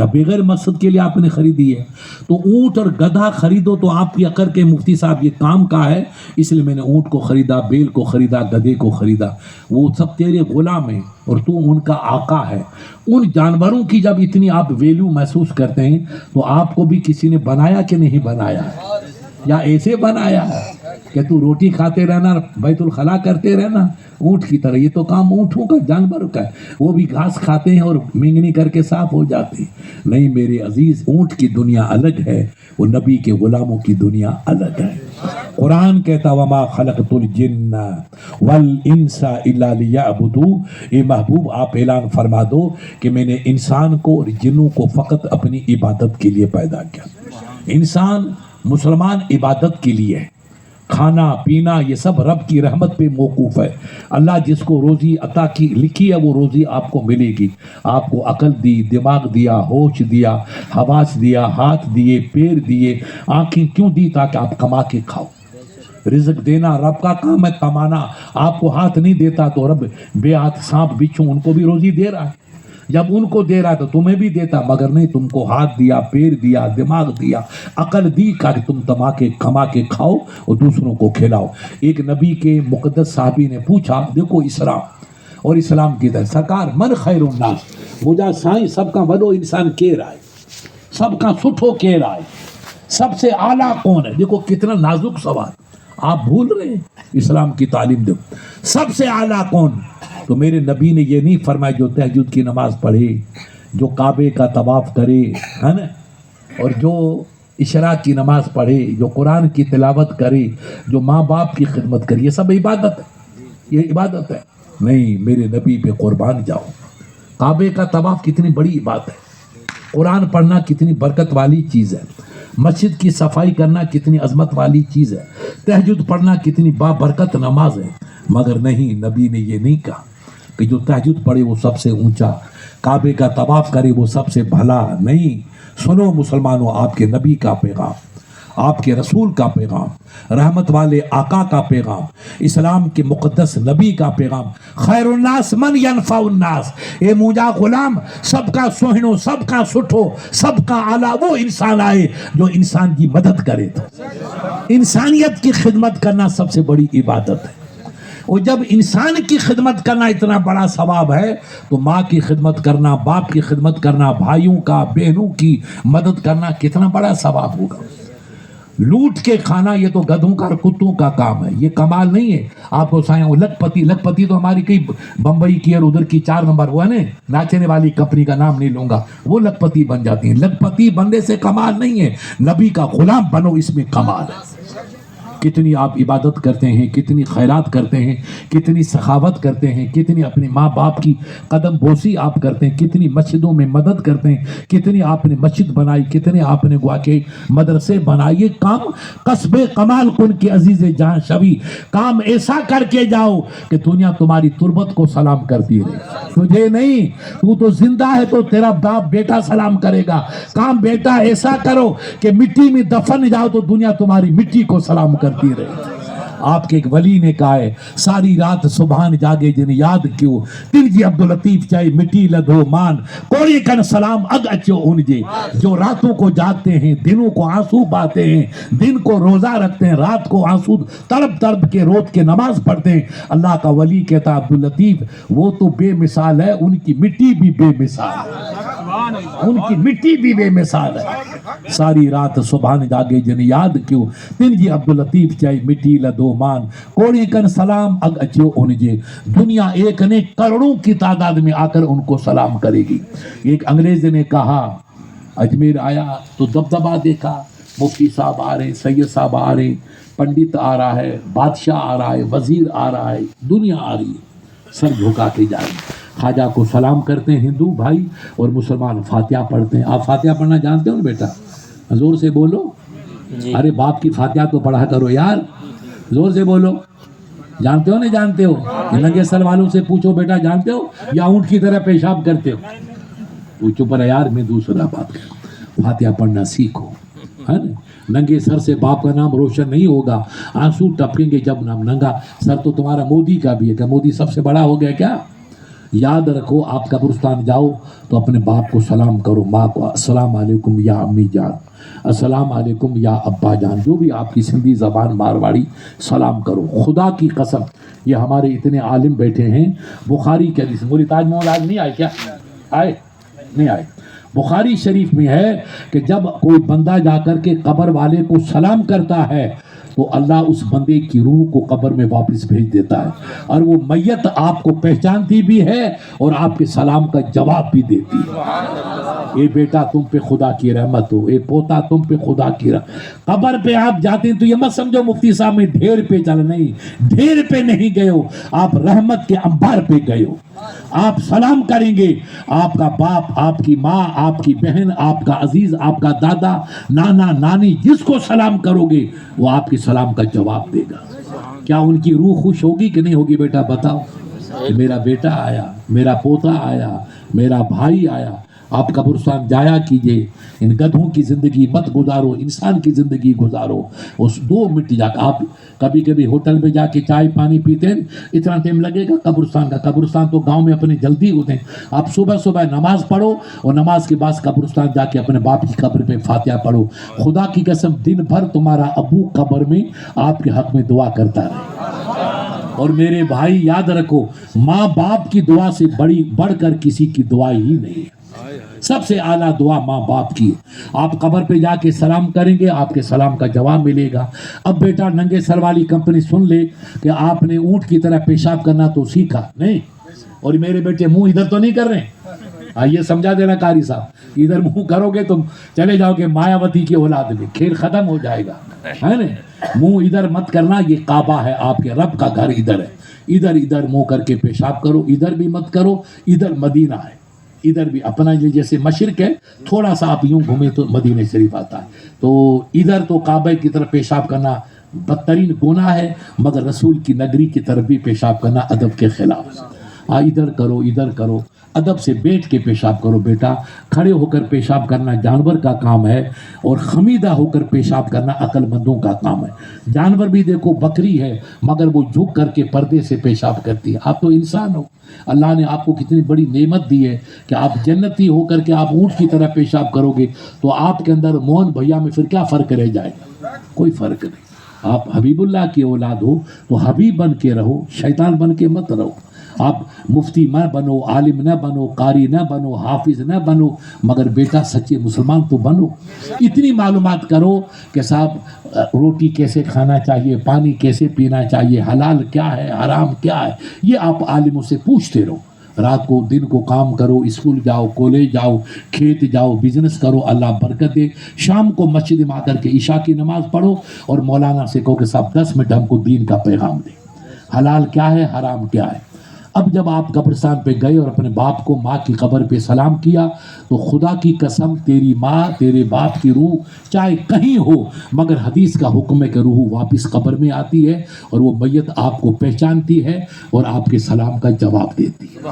یا بغیر مقصد کے لیے آپ نے خریدی ہے؟ تو اونٹ اور گدھا خریدو تو آپ کی عقل کے مفتی صاحب یہ کام کا ہے، اس لیے میں نے اونٹ کو خریدا، بیل کو خریدا، گدھے کو خریدا، وہ سب تیرے غلام ہیں اور تو ان کا آقا ہے۔ ان جانوروں کی جب اتنی آپ ویلیو محسوس کرتے ہیں تو آپ کو بھی کسی نے بنایا کہ نہیں بنایا ہے؟ یا ایسے بنایا ہے کہ تو روٹی کھاتے رہنا، بیت الخلا کرتے رہنا اونٹ کی طرح؟ یہ تو کام اونٹوں کا، جانوروں کا ہے، وہ بھی گھاس کھاتے ہیں اور مینگنی کر کے صاف ہو جاتے ہیں۔ نہیں میرے عزیز، اونٹ کی دنیا الگ ہے، وہ نبی کے غلاموں کی دنیا الگ ہے۔ قرآن کہتا وما خلقت الجن والانس الا لیعبدون، اے محبوب آپ اعلان فرما دو کہ میں نے انسان کو اور جنوں کو فقط اپنی عبادت کے لیے پیدا کیا۔ انسان مسلمان عبادت کے لیے ہے، کھانا پینا یہ سب رب کی رحمت پہ موقوف ہے۔ اللہ جس کو روزی عطا کی لکھی ہے وہ روزی آپ کو ملے گی۔ آپ کو عقل دی، دماغ دیا، ہوش دیا، حواس دیا، ہاتھ دیے، پیر دیے، آنکھیں کیوں دی؟ تاکہ آپ کما کے کھاؤ۔ رزق دینا رب کا کام ہے، کمانا۔ آپ کو ہاتھ نہیں دیتا تو رب بے ہاتھ سانپ بچھو ان کو بھی روزی دے رہا ہے، جب ان کو دے رہا ہے تو تمہیں بھی دیتا، مگر نہیں، تم کو ہاتھ دیا، پیر دیا، دماغ دیا، عقل دی کہ تم کما کے کھاؤ اور دوسروں کو کھلاؤ۔ ایک نبی کے مقدس صحابی نے پوچھا، دیکھو اسلام اور اسلام کی طرح، سرکار من خیر الناس، مجھا سائیں سب کا بڑو انسان کے رہا ہے، سب کا سٹھو کے رہا ہے، سب سے اعلیٰ کون ہے؟ دیکھو کتنا نازک سوال، آپ بھول رہے ہیں اسلام کی تعلیم دو، سب سے اعلیٰ کون؟ تو میرے نبی نے یہ نہیں فرمایا جو تہجد کی نماز پڑھے، جو کعبے کا طواف کرے، ہے نا، اور جو اشراق کی نماز پڑھے، جو قرآن کی تلاوت کرے، جو ماں باپ کی خدمت کرے، یہ سب عبادت ہے، یہ عبادت ہے؟ نہیں، میرے نبی پہ قربان جاؤ۔ کعبے کا طواف کتنی بڑی عبادت ہے، قرآن پڑھنا کتنی برکت والی چیز ہے، مسجد کی صفائی کرنا کتنی عظمت والی چیز ہے، تہجد پڑھنا کتنی بابرکت نماز ہے، مگر نہیں، نبی نے یہ نہیں کہا کہ جو تہجد پڑھے وہ سب سے اونچا، کعبے کا طواف کرے وہ سب سے بھلا۔ نہیں، سنو مسلمانوں، آپ کے نبی کا پیغام، آپ کے رسول کا پیغام، رحمت والے آقا کا پیغام، اسلام کے مقدس نبی کا پیغام، خیر الناس من ینفع الناس، اے موجا غلام، سب کا سوہنو، سب کا سٹھو، سب کا اعلیٰ وہ انسان آئے جو انسان کی مدد کرے۔ تو انسانیت کی خدمت کرنا سب سے بڑی عبادت ہے، اور جب انسان کی خدمت کرنا اتنا بڑا ثواب ہے تو ماں کی خدمت کرنا، باپ کی خدمت کرنا، بھائیوں کا، بہنوں کی مدد کرنا کتنا بڑا ثواب ہوگا۔ لوٹ کے کھانا یہ تو گدھوں کا اور کتوں کا کام ہے، یہ کمال نہیں ہے۔ آپ کو سائیں لکھپتی تو ہماری کئی بمبئی کی اور ادھر کی 4 نمبر وہ ہے نا، ناچنے والی کمپنی کا نام نہیں لوں گا، وہ لکھپتی بن جاتی ہیں۔ لکھپتی بننے سے کمال نہیں ہے، نبی کا غلام بنو، اس میں کمال ہے۔ کتنی آپ عبادت کرتے ہیں، کتنی خیرات کرتے ہیں، کتنی سخاوت کرتے ہیں، کتنی اپنے ماں باپ کی قدم بوسی آپ کرتے ہیں، کتنی مسجدوں میں مدد کرتے ہیں، کتنی آپ نے مسجد بنائی، کتنے آپ نے گوا کے مدرسے بنائے۔ یہ کام قصب کمال کن کی عزیز جہاں شبی، کام ایسا کر کے جاؤ کہ دنیا تمہاری تربت کو سلام کرتی رہے، تجھے نہیں، تو زندہ ہے تو تیرا باپ بیٹا سلام کرے گا۔ کام بیٹا ایسا کرو کہ مٹی میں دفن جاؤ تو دنیا تمہاری مٹی کو سلام کرتی رہے۔ آپ کے ایک ولی نے کہا ہے، ساری رات سبحان جاگے جن یاد کیوں، دل جی عبداللطیف چاہے مٹی لدھو مان، کوڑی کن سلام اگ اچو ان جے، جو راتوں کو جاگتے ہیں، دنوں کو آنسو باتے ہیں، دن کو روزہ رکھتے ہیں، رات کو آنسو تڑپ تڑپ کے روت کے نماز پڑھتے ہیں۔ اللہ کا ولی کہتا عبداللطیف وہ تو بے مثال ہے، ان کی مٹی بھی بے مثال ہے، ان کی مٹی بھی بے مثال ہے۔ ساری رات سبحان جاگے جن یاد کیوں، دل جی عبداللطیف چاہے مٹی لدھو مان، کوڑی کن سلام اگ اچو ان جے، دنیا ایک نے کروڑوں کی تعداد میں آ کر ان کو سلام کرے گی۔ ایک انگریز نے کہا، اجمیر آیا تو دبدبا دیکھا، مفتی صاحب آ رہے، سید صاحب آ رہے، پنڈت آ رہا ہے، بادشاہ آ رہا ہے، وزیر آ رہا ہے، دنیا آ رہی ہے، سر جھکا کے جا رہی ہے۔ خواجہ کو سلام کرتے ہیں ہندو بھائی اور مسلمان فاتحہ پڑھتے ہیں۔ آپ فاتحہ پڑھنا جانتے ہو نا بیٹا؟ زور سے بولو، ارے باپ کی فاتحہ تو پڑھا کرو یار، زور سے بولو۔ جانتے ہو نہیں جانتے ہو؟ ننگے سر والوں سے پوچھو بیٹا جانتے ہو یا اونٹ کی طرح پیشاب کرتے ہو؟ پوچھو پر یار، میں دوسرا بات کروں، فاتحہ پڑھنا سیکھو، ہے نا؟ ننگے سر سے باپ کا نام روشن نہیں ہوگا، آنسو ٹپکیں گے جب نام ننگا سر تو تمہارا مودی کا بھی ہے، کہ مودی سب سے بڑا ہو گیا کیا؟ یاد رکھو آپ قبرستان جاؤ تو اپنے باپ کو سلام کرو، ماں کو السلام علیکم یا امی جان، السلام علیکم یا ابا جان، جو بھی آپ کی سندھی زبان مارواڑی، سلام کرو۔ خدا کی قسم یہ ہمارے اتنے عالم بیٹھے ہیں، بخاری کے حدیث، مولی تاج محل آج نہیں آئے کیا؟ آئے نہیں آئے؟ بخاری شریف میں ہے کہ جب کوئی بندہ جا کر کے قبر والے کو سلام کرتا ہے تو اللہ اس بندے کی روح کو قبر میں واپس بھیج دیتا ہے، اور وہ میت آپ کو پہچانتی بھی ہے اور آپ کے سلام کا جواب بھی دیتی ہے۔ اے بیٹا تم پہ خدا کی رحمت ہو، اے پوتا تم پہ خدا کی رحمت۔ قبر پہ آپ جاتے ہیں تو یہ مت سمجھو مفتی صاحب میں ڈھیر پہ چل، نہیں، ڈھیر پہ نہیں گئے ہو، آپ رحمت کے انبار پہ گئے ہو۔ آپ سلام کریں گے، آپ کا باپ، آپ کی ماں، آپ کی بہن، آپ کا عزیز، آپ کا دادا، نانا، نانی، جس کو سلام کرو گے وہ آپ کے سلام کا جواب دے گا۔ کیا ان کی روح خوش ہوگی کہ نہیں ہوگی؟ بیٹا بتاؤ کہ میرا بیٹا آیا، میرا پوتا آیا، میرا بھائی آیا۔ آپ قبرستان جایا کیجئے، ان گدھوں کی زندگی مت گزارو، انسان کی زندگی گزارو۔ اس 2 منٹ جا کے آپ کبھی کبھی ہوٹل میں جا کے چائے پانی پیتے ہیں، اتنا ٹائم لگے گا قبرستان کا؟ قبرستان تو گاؤں میں اپنے جلدی ہوتے ہیں۔ آپ صبح صبح نماز پڑھو اور نماز کے بعد قبرستان جا کے اپنے باپ کی قبر پہ فاتحہ پڑھو۔ خدا کی قسم دن بھر تمہارا ابو قبر میں آپ کے حق میں دعا کرتا رہے۔ اور میرے بھائی یاد رکھو، ماں باپ کی دعا سے بڑھ کر کسی کی دعا ہی نہیں ہے۔ سب سے اعلیٰ دعا ماں باپ کی ہے۔ آپ قبر پہ جا کے سلام کریں گے، آپ کے سلام کا جواب ملے گا۔ اب بیٹا ننگے سر والی کمپنی سن لے کہ آپ نے اونٹ کی طرح پیشاب کرنا تو سیکھا نہیں، اور میرے بیٹے منہ ادھر تو نہیں کر رہے ہیں، یہ سمجھا دینا قاری صاحب، ادھر منہ کرو گے تم چلے جاؤ گے مایاوتی کی اولاد میں، کھیل ختم ہو جائے گا، ہے نا؟ منہ ادھر مت کرنا، یہ کعبہ ہے، آپ کے رب کا گھر ادھر ہے، ادھر منہ کر کے پیشاب کرو، ادھر بھی مت کرو، ادھر مدینہ ہے، ادھر بھی اپنا جیسے مشرق ہے، تھوڑا سا آپ یوں گھومیں تو مدینہ شریف آتا ہے، تو ادھر تو کعبہ کی طرف پیشاب کرنا بدترین گناہ ہے، مگر رسول کی نگری کی طرف بھی پیشاب کرنا ادب کے خلاف ہے۔ ادھر کرو، ادب سے بیٹھ کے پیشاب کرو بیٹا۔ کھڑے ہو کر پیشاب کرنا جانور کا کام ہے، اور خمیدہ ہو کر پیشاب کرنا عقل مندوں کا کام ہے۔ جانور بھی دیکھو بکری ہے مگر وہ جھک کر کے پردے سے پیشاب کرتی ہے، آپ تو انسان ہو، اللہ نے آپ کو کتنی بڑی نعمت دی ہے کہ آپ جنتی ہو کر کے آپ اونٹ کی طرح پیشاب کرو گے تو آپ کے اندر موہن بھیا میں پھر کیا فرق رہ جائے گا؟ کوئی فرق نہیں۔ آپ حبیب اللہ کی اولاد ہو تو حبیب بن کے رہو، شیطان بن کے مت رہو۔ آپ مفتی نہ بنو، عالم نہ بنو، قاری نہ بنو، حافظ نہ بنو، مگر بیٹا سچے مسلمان تو بنو۔ اتنی معلومات کرو کہ صاحب روٹی کیسے کھانا چاہیے، پانی کیسے پینا چاہیے، حلال کیا ہے، حرام کیا ہے، یہ آپ عالموں سے پوچھتے رہو۔ رات کو دن کو کام کرو، اسکول جاؤ، کالج جاؤ، کھیت جاؤ، بزنس کرو، اللہ برکت دے۔ شام کو مسجد میں آ کر کے عشاء کی نماز پڑھو اور مولانا سے کہو کہ صاحب 10 منٹ ہم کو دین کا پیغام دے، حلال کیا ہے، حرام کیا ہے۔ اب جب آپ قبرستان پہ گئے اور اپنے باپ کو ماں کی قبر پہ سلام کیا تو خدا کی قسم تیری ماں، تیرے باپ کی روح چاہے کہیں ہو، مگر حدیث کا حکم ہے کہ روح واپس قبر میں آتی ہے اور وہ میت آپ کو پہچانتی ہے اور آپ کے سلام کا جواب دیتی ہے۔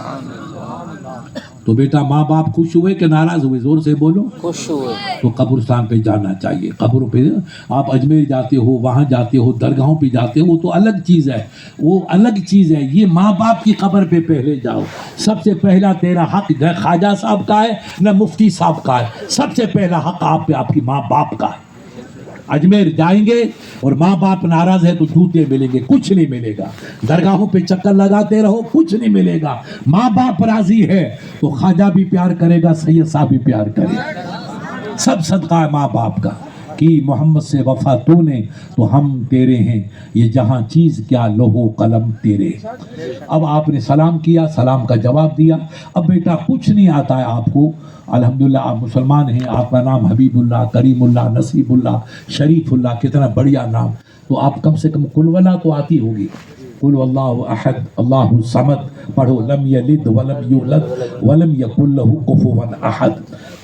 تو بیٹا ماں باپ خوش ہوئے کہ ناراض ہوئے؟ زور سے بولو۔ خوش ہوئے۔ تو قبرستان پہ جانا چاہیے، قبروں پہ آپ اجمیر جاتے ہو، وہاں جاتے ہو، درگاہوں پہ جاتے ہو، وہ تو الگ چیز ہے، وہ الگ چیز ہے۔ یہ ماں باپ کی قبر پہ پہلے جاؤ۔ سب سے پہلا تیرا حق نہ خواجہ صاحب کا ہے نہ مفتی صاحب کا ہے، سب سے پہلا حق آپ پہ آپ کی ماں باپ کا ہے۔ اجمیر جائیں گے اور ماں باپ ناراض ہے تو جوتے ملیں گے، کچھ نہیں ملے گا۔ درگاہوں پہ چکر لگاتے رہو، کچھ نہیں ملے گا۔ ماں باپ راضی ہے تو خواجہ بھی پیار کرے گا، سید صاحب بھی پیار کرے گا۔ سب صدقہ ہے ماں باپ کا کہ محمد سے وفا تو نے تو ہم تیرے ہیں، یہ جہاں چیز کیا لوہو قلم تیرے۔ اب آپ نے سلام کیا، سلام کا جواب دیا۔ اب بیٹا کچھ نہیں آتا ہے آپ کو، الحمدللہ آپ مسلمان ہیں، آپ کا نام حبیب اللہ، کریم اللہ، نصیب اللہ، شریف اللہ، کتنا بڑھیا نام، تو آپ کم سے کم قل واللہ تو آتی ہوگی۔ قل واللہ احد اللہ الصمد پڑھو، لم یلد ولم یولد ولم یکن لہ کفوا احد۔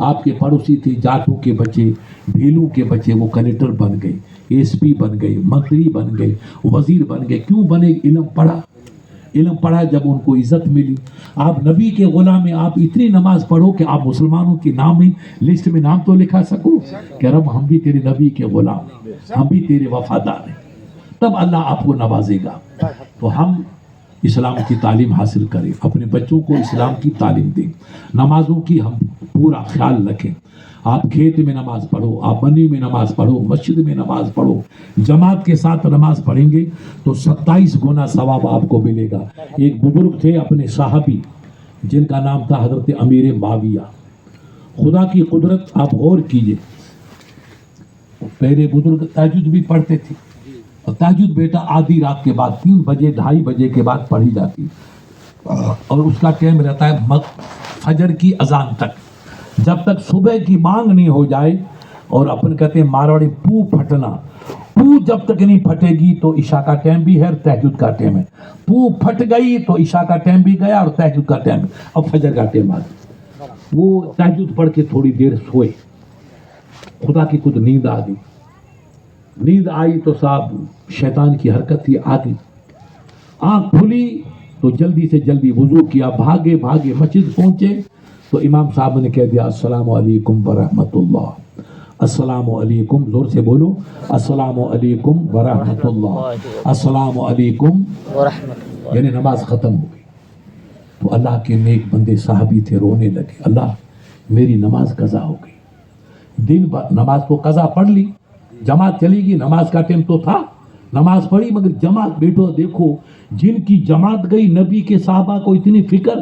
آپ کے پڑوسی تھے جاٹوں کے بچے، بھیلوں کے بچے، وہ کلیکٹر بن گئے، ایس پی بن گئے، منتری بن گئے، وزیر بن گئے. کیوں بنے؟ علم پڑھا. علم پڑھا جب ان کو عزت ملی. آپ نبی کے غلام ہیں، آپ اتنی نماز پڑھو کہ آپ مسلمانوں کی نام میں لسٹ میں نام تو لکھا سکو کہ رب ہم بھی تیرے نبی کے غلام ہیں، ہم بھی تیرے وفادار ہیں. تب اللہ آپ کو نوازے گا. تو ہم اسلام کی تعلیم حاصل کریں، اپنے بچوں کو اسلام کی تعلیم دیں، نمازوں کی ہم پورا خیال رکھیں. آپ کھیت میں نماز پڑھو، آپ منی میں نماز پڑھو، مسجد میں نماز پڑھو. جماعت کے ساتھ نماز پڑھیں گے تو 27 گنا ثواب آپ کو ملے گا. ایک بزرگ تھے اپنے صحابی جن کا نام تھا حضرت امیر معاویہ. خدا کی قدرت آپ غور کیجئے، پہلے بزرگ تہجد بھی پڑھتے تھے. اور تہجد بیٹا آدھی رات کے بعد 3 بجے 2:30 بجے کے بعد پڑھی جاتی، اور اس کا ٹائم رہتا ہے فجر کی اذان تک، جب تک صبح کی مانگ نہیں ہو جائے. اور اپن کہتے ہیں مارواڑی پو پھٹنا، پو جب تک نہیں پھٹے گی تو عشاء کا ٹائم بھی ہے اور تہجد کا ٹائم ہے. پو پھٹ گئی تو عشاء کا ٹائم بھی گیا اور تہجد کا ٹائم، اب فجر کا ٹائم آ گیا. وہ تہجد پڑھ کے تھوڑی دیر سوئے، خدا کی خود نیند آ گئی. نیند آئی تو صاحب شیطان کی حرکت تھی، آ گئی. آنکھ کھلی تو جلدی سے جلدی وضو کیا، بھاگے بھاگے مسجد پہنچے تو امام صاحب نے کہہ دیا السلام علیکم ورحمۃ اللہ. السلام علیکم، زور سے بولو، السلام علیکم ورحمۃ اللہ، السلام علیکم ورحمۃ اللہ. یعنی نماز ختم ہو گئی. تو اللہ کے نیک بندے صحابی تھے، رونے لگے، اللہ میری نماز قضا ہو گئی. دن بھر نماز تو قضا پڑھ لی، جماعت چلی گئی، نماز کا ٹائم تو تھا، نماز پڑھی، مگر جماعت بیٹھو دیکھو جن کی جماعت گئی نبی کے صحابہ کو اتنی فکر،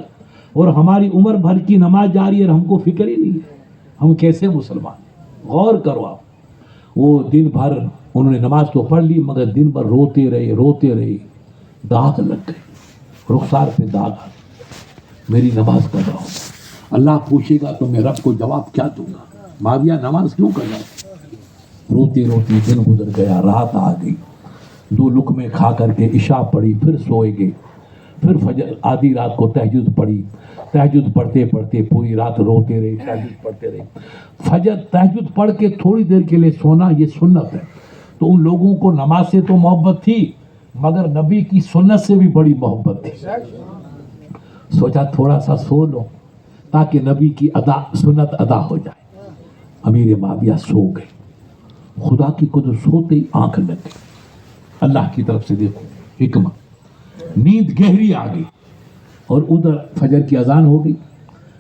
اور ہماری عمر بھر کی نماز جاری ہے اور ہم کو فکر ہی نہیں ہے. ہم کیسے مسلمان؟ غور کرو آپ. وہ دن بھر انہوں نے نماز تو پڑھ لی مگر دن بھر روتے رہے، داغ لگ گئے، رخسار پہ داغ آ گئے. میری نماز قضا ہو. اللہ پوچھے گا تو میں رب کو جواب کیا دوں گا؟ معاویہ نماز کیوں قضا؟ روتے روتے دن گزر گیا، رات آ گئی. 2 لقمے کھا کر کے عشاء پڑھی، پھر سوئے گئے. پھر فجر آدھی رات کو تہجد پڑھی. تہجد پڑھتے پڑھتے پوری رات روتے رہے، تہجد پڑھتے رہے. فجر تہجد پڑھ کے تھوڑی دیر کے لیے سونا یہ سنت ہے. تو ان لوگوں کو نماز سے تو محبت تھی مگر نبی کی سنت سے بھی بڑی محبت تھی. سوچا تھوڑا سا سو لو تاکہ نبی کی سنت ادا ہو جائے. امیر معاویہ سو گئے. خدا کی قدرت سوتے ہی آنکھ لگ گئی. اللہ کی طرف سے دیکھو حکمت، نیند گہری آ گئی. اور ادھر فجر کی اذان ہو گئی.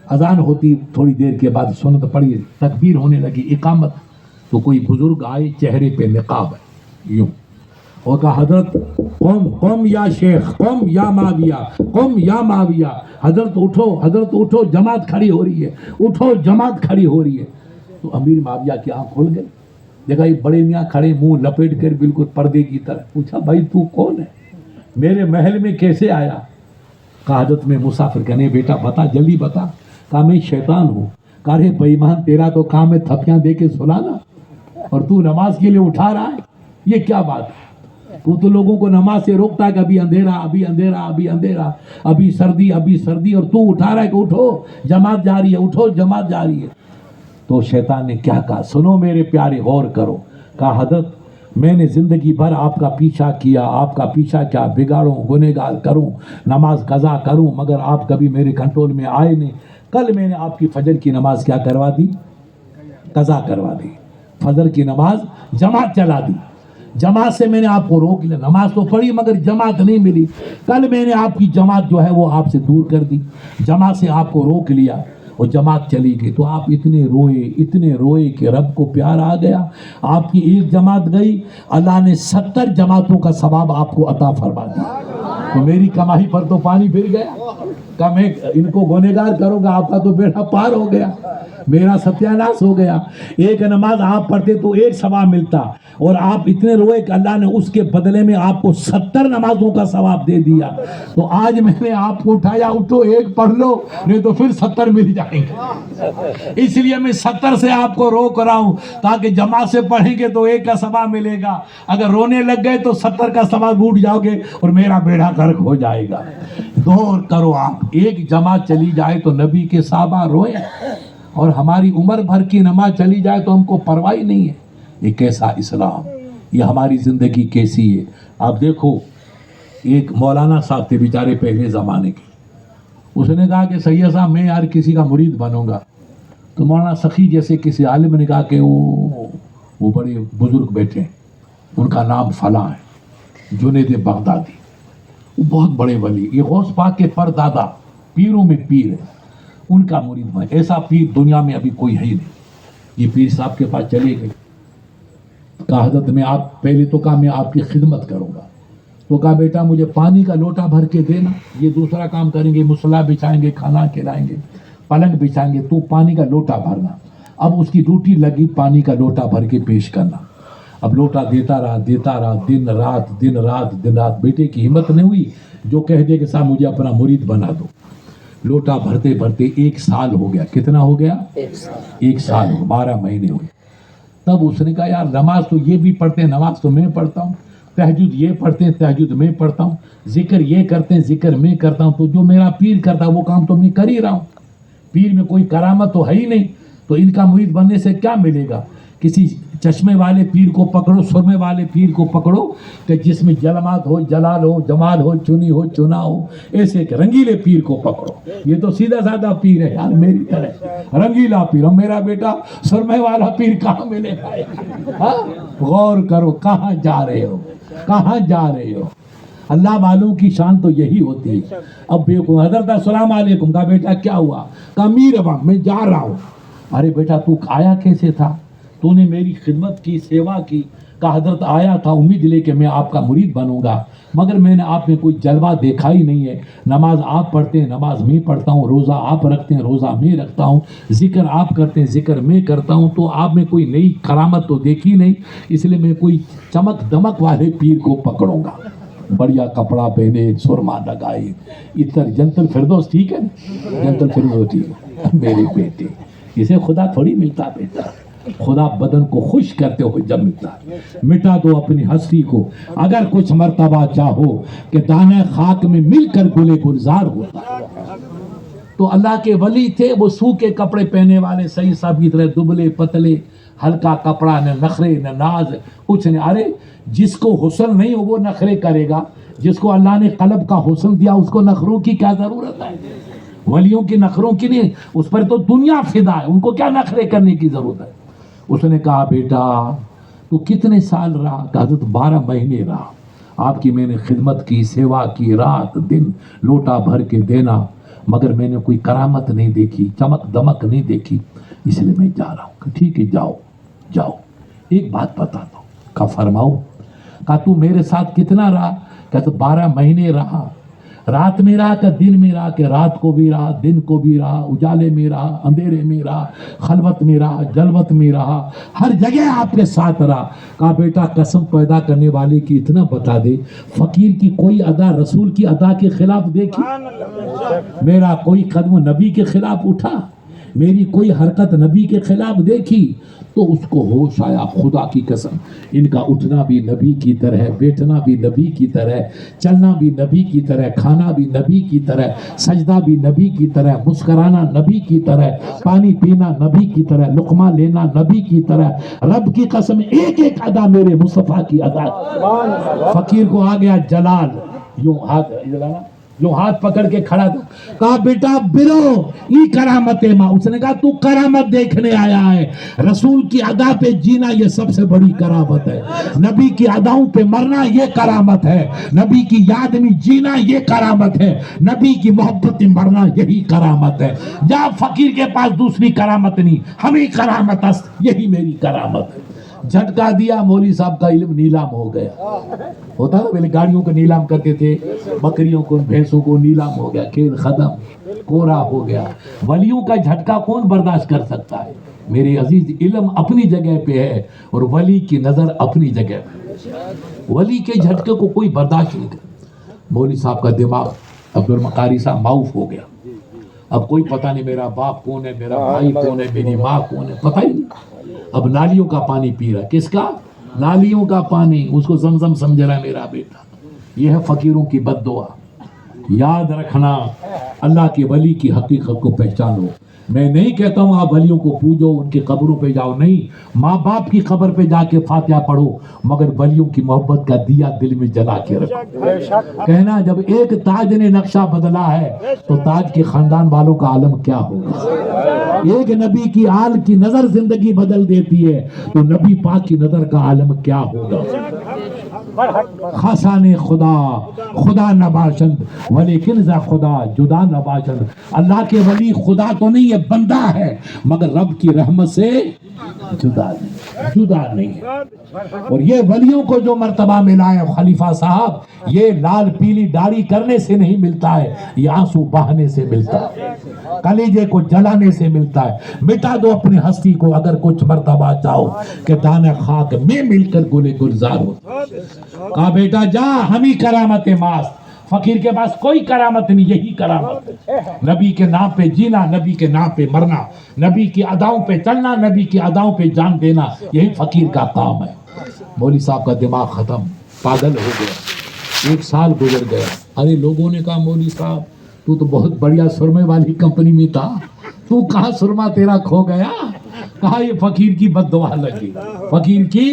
اذان ہوتی تھوڑی دیر کے بعد سنت پڑی، تکبیر ہونے لگی، اقامت. تو کوئی بزرگ آئے، چہرے پہ نقاب ہے یوں، اور کہا حضرت قم قم یا شیخ، قم یا معاویہ، قم یا معاویہ. حضرت اٹھو، حضرت اٹھو، جماعت کھڑی ہو رہی ہے، اٹھو جماعت کھڑی ہو رہی ہے. تو امیر معاویہ کی آنکھ کھل گئی، دیکھا یہ بڑے میاں کھڑے منہ لپیٹ کر بالکل پردے کی طرح. پوچھا بھائی تو کون ہے، میرے محل میں کیسے آیا؟ کہا حضرت میں مسافر. کہنے بیٹا بتا، جلدی بتا. کہا میں شیطان ہوں. کہا رے بے ایمان، تیرا تو کام ہے تھپیاں دے کے سلانا، اور تو نماز کے لیے اٹھا رہا ہے، یہ کیا بات ہے؟ تو لوگوں کو نماز سے روکتا ہے کہ ابھی اندھیرا، ابھی اندھیرا، ابھی اندھیرا، ابھی سردی، ابھی سردی، اور تو اٹھا رہا ہے کہ اٹھو جماعت جاری ہے، اٹھو جماعت جاری ہے. تو شیطان نے کیا کہا؟ سنو میرے پیارے، غور کرو. کہا حضرت میں نے زندگی بھر آپ کا پیچھا کیا، آپ کا پیچھا کیا، بگاڑوں، گنہگار کروں، نماز قضا کروں، مگر آپ کبھی میرے کنٹرول میں آئے نہیں. کل میں نے آپ کی فجر کی نماز کیا کروا دی؟ قضا کروا دی. فجر کی نماز جماعت چلا دی. جماعت سے میں نے آپ کو روک لیا، نماز تو پڑھی مگر جماعت نہیں ملی. کل میں نے آپ کی جماعت جو ہے وہ آپ سے دور کر دی، جماعت سے آپ کو روک لیا اور جماعت چلی گئی. تو آپ اتنے روئے کہ رب کو پیار آ گیا. آپ کی ایک جماعت گئی، اللہ نے 70 جماعتوں کا ثواب آپ کو عطا فرما دیا. تو میری کمائی پر تو پانی پھر گیا. کہ میں ان کو گنہگار کروں گا، آپ کا تو بیڑا پار ہو گیا، میرا ستیاناش ہو گیا. ایک نماز آپ پڑھتے تو 1 ثواب ملتا، اور آپ اتنے روئے کہ اللہ نے اس کے بدلے میں آپ کو 70 نمازوں کا ثواب دے دیا. تو آج میں نے آپ کو اٹھایا، اٹھو 1 پڑھ لو، نہیں تو پھر 70 مل جائیں گے. اس لیے میں 70 سے آپ کو روک رہا ہوں تاکہ جماعت سے پڑھیں گے تو 1 کا ثواب ملے گا. اگر رونے لگ گئے تو 70 کا ثواب اٹھ جاؤ گے اور میرا بیڑا غرق ہو جائے گا. دور کرو آپ. ایک جماعت چلی جائے تو نبی کے صحابہ روئے اور ہماری عمر بھر کی نماز چلی جائے تو ہم کو پرواہ ہی نہیں ہے. یہ کیسا اسلام, یہ ہماری زندگی کیسی ہے. آپ دیکھو, ایک مولانا صاحب تھے بیچارے پہلے زمانے کے, اس نے کہا کہ سید صاحب میں یار کسی کا مرید بنوں گا. تو مولانا سخی جیسے کسی عالم نے کہا کہ وہ بڑے بزرگ بیٹھے ہیں, ان کا نام فلاں ہے, جنید بغدادی, وہ بہت بڑے ولی, یہ غوث پاک کے پردادا, پیروں میں پیر ہے, ان کا مرید بنے. ایسا پیر دنیا میں ابھی کوئی ہے ہی نہیں. یہ پیر صاحب کے پاس چلے گئے, کہا حضرت میں آپ, پہلے تو کہا میں آپ کی خدمت کروں گا. تو کہا بیٹا مجھے پانی کا لوٹا بھر کے دینا, یہ دوسرا کام کریں گے, مصلا بچھائیں گے, کھانا کھلائیں گے, پلنگ بچھائیں گے, تو پانی کا لوٹا بھرنا. اب اس کی ڈیوٹی لگی پانی کا لوٹا بھر کے پیش کرنا. اب لوٹا دیتا رہا, دن رات. بیٹے کی ہمت نہیں ہوئی جو کہہ دے کہ صاحب مجھے اپنا مرید بنا دو. لوٹا بھرتے بھرتے 1 سال ہو گیا. کتنا ہو گیا؟ 1 سال ہو, 12 مہینے ہوئے. تب اس نے کہا یار نماز تو یہ بھی پڑھتے ہیں, نماز تو میں پڑھتا ہوں, تہجد یہ پڑھتے ہیں, تہجد میں پڑھتا ہوں, ذکر یہ کرتے ہیں, ذکر میں کرتا ہوں, تو جو میرا پیر کرتا ہے وہ کام تو میں کر ہی رہا ہوں. پیر میں کوئی کرامت تو ہے ہی نہیں, تو ان کا مرید بننے سے کیا ملے گا؟ کسی چشمے والے پیر کو پکڑو, سرمے والے پیر کو پکڑو کہ جس میں جلمات ہو, جلال ہو, جمال ہو, چنی ہو, چنا ہو. ایسے کہ رنگیلے پیر کو پکڑو, یہ تو سیدھا سادہ پیر ہے یار میری طرح, رنگیلا پیر. اور میرا بیٹا سرمے والا پیر کہاں ملے گا؟ غور کرو کہاں جا رہے ہو, کہاں جا رہے ہو. اللہ والوں کی شان تو یہی ہوتی ہے. اب دیکھو حضرت السلام علیکم, کہا بیٹا کیا ہوا؟ کہا میر ابا میں جا رہا ہوں. ارے بیٹا تو آیا کیسے تھا؟ تو نے میری خدمت کی, سیوا کی. کہا حضرت آیا تھا امید لے کہ میں آپ کا مرید بنوں گا, مگر میں نے آپ میں کوئی جلوہ دیکھا ہی نہیں ہے. نماز آپ پڑھتے ہیں, نماز میں پڑھتا ہوں, روزہ آپ رکھتے ہیں, روزہ میں رکھتا ہوں, ذکر آپ کرتے ہیں, ذکر میں کرتا ہوں, تو آپ میں کوئی نئی کرامت تو دیکھی نہیں. اس لیے میں کوئی چمک دمک والے پیر کو پکڑوں گا, بڑھیا کپڑا پہنے, سرما لگائے, اتر جنتل فردوس. ٹھیک ہے نا, جنتل فردوس ٹھیک ہے. میرے بیٹے اسے خدا تھوڑی ملتا بیٹا, خدا بدن کو خوش کرتے ہوئے جب ملتا ہے. مٹا دو اپنی ہستی کو اگر کچھ مرتبہ چاہو, کہ دانے خاک میں مل کر گلے گلزار ہوتا. تو اللہ کے ولی تھے, وہ سو کے کپڑے پہنے والے, صحیح ثابت رہے, دبلے پتلے, ہلکا کپڑا, نہ نخرے نہ ناز کچھ نہیں. ارے جس کو حسن نہیں ہو وہ نخرے کرے گا, جس کو اللہ نے قلب کا حسن دیا اس کو نخروں کی کیا ضرورت ہے؟ ولیوں کی نخروں کی نہیں, اس پر تو دنیا فدا ہے, ان کو کیا نخرے کرنے کی ضرورت ہے. اس نے کہا بیٹا تو کتنے سال رہا؟ کہ حضرت 12 مہینے رہا. آپ کی میں نے خدمت کی, سیوا کی, رات دن لوٹا بھر کے دینا, مگر میں نے کوئی کرامت نہیں دیکھی, چمک دمک نہیں دیکھی, اس لیے میں جا رہا ہوں. کہ ٹھیک ہے جاؤ جاؤ, ایک بات بتا دو. کہا فرماؤ. کہا تو میرے ساتھ کتنا رہا؟ کہ تو 12 مہینے رہا. رات میں رہا کہ دن میں رہا؟ کہ رات کو بھی رہا, دن کو بھی رہا, اجالے میں رہا, اندھیرے میں رہا, خلوت میں رہا, جلوت میں رہا, ہر جگہ آپ کے ساتھ رہا. کہا بیٹا قسم پیدا کرنے والے کی اتنا بتا دے, فقیر کی کوئی ادا رسول کی ادا کے خلاف دیکھی؟ میرا کوئی قدم نبی کے خلاف اٹھا؟ میری کوئی حرکت نبی کے خلاف دیکھی؟ تو اس کو ہوش آیا, خدا کی قسم ان کا اٹھنا بھی نبی کی طرح, بیٹھنا بھی نبی کی طرح, چلنا بھی نبی کی طرح, کھانا بھی نبی کی طرح, سجدہ بھی نبی کی طرح, مسکرانا نبی کی طرح, پانی پینا نبی کی طرح, لقمہ لینا نبی کی طرح. رب کی قسم ایک ایک ادا میرے مصطفیٰ کی ادا. فقیر کو آ گیا جلال, یوں ہاتھ پکڑ کے کھڑا تھا. کہا بیٹا برو یہ کرامت ہے ماں. اس نے کہا تو کرامت دیکھنے آیا ہے, رسول کی ادا پہ جینا یہ سب سے بڑی کرامت ہے, نبی کی اداؤں پہ مرنا یہ کرامت ہے, نبی کی یاد میں جینا یہ کرامت ہے, نبی کی محبت میں مرنا یہی کرامت ہے. جا فقیر کے پاس دوسری کرامت نہیں, ہمیں کرامت است, یہی میری کرامت ہے. جھٹکا دیا, مولوی صاحب کا علم نیلام ہو گیا. ہوتا نا پہلے گاڑیوں کو نیلام کرتے تھے, بکریوں کو, بھینسوں کو نیلام ہو گیا, کھیل ختم, کورا ہو گیا. ولیوں کا جھٹکا کون برداشت کر سکتا ہے؟ میرے عزیز علم اپنی جگہ پہ ہے اور ولی کی نظر اپنی جگہ پہ. ولی کے جھٹکے کو کوئی برداشت نہیں کرتا. مولوی صاحب کا دماغ عبد المقاری صاحب معاف ہو گیا. اب کوئی پتہ نہیں میرا باپ کون ہے, میرا بھائی کون ہے, میری ماں کون ہے, پتہ ہی نہیں. اب نالیوں کا پانی پی رہا. کس کا؟ نالیوں کا پانی. اس کو زمزم سمجھ رہا ہے میرا بیٹا. یہ ہے فقیروں کی بد دعا. یاد رکھنا, اللہ کے ولی کی حقیقت کو پہچانو. میں نہیں کہتا ہوں آپ ولیوں کو پوجو، ان کی قبروں پہ جاؤ، نہیں، ماں باپ کی قبر پہ جا کے فاتحہ پڑھو، مگر ولیوں کی محبت کا دیا دل میں جلا کے رکھو۔ کہنا جب ایک تاج نے نقشہ بدلا ہے تو تاج کے خاندان والوں کا عالم کیا ہوگا؟ ایک نبی کی آل کی نظر زندگی بدل دیتی ہے تو نبی پاک کی نظر کا عالم کیا ہوگا؟ خاصان خدا خدا نباشند ولیکن ز خدا جدا نباشند۔ اللہ کے ولی خدا تو نہیں ہے، بندہ ہے، مگر رب کی رحمت سے جدا نہیں ہے۔ اور یہ ولیوں کو جو مرتبہ ملا ہے خلیفہ صاحب، یہ لال پیلی داڑھی کرنے سے نہیں ملتا ہے، یہ آنسو بہانے سے ملتا ہے، کلیجے کو جلانے سے ملتا ہے۔ مٹا دو اپنی ہستی کو اگر کچھ مرتبہ چاہو کہ دانہ خاک میں مل کر گلے گلزار ہو۔ کہا بیٹا جا، ہم ہی کرامت ماست، فقیر کے پاس کوئی کرامت نہیں، یہی کرامت ہے۔ نبی کے نام پہ جینا، نبی کے نام پہ مرنا، نبی کی اداؤں پہ چلنا، نبی کی اداؤں پہ جان دینا، یہی فقیر کا کام ہے۔ مولوی صاحب کا دماغ ختم، پاگل ہو گیا، 1 سال گزر گیا۔ ارے لوگوں نے کہا مولوی صاحب تو بہت بڑھیا سرمے والی کمپنی میں تھا، تو کہاں سرما تیرا کھو گیا؟ کہا یہ فقیر کی بد دعا لگی، فقیر کی۔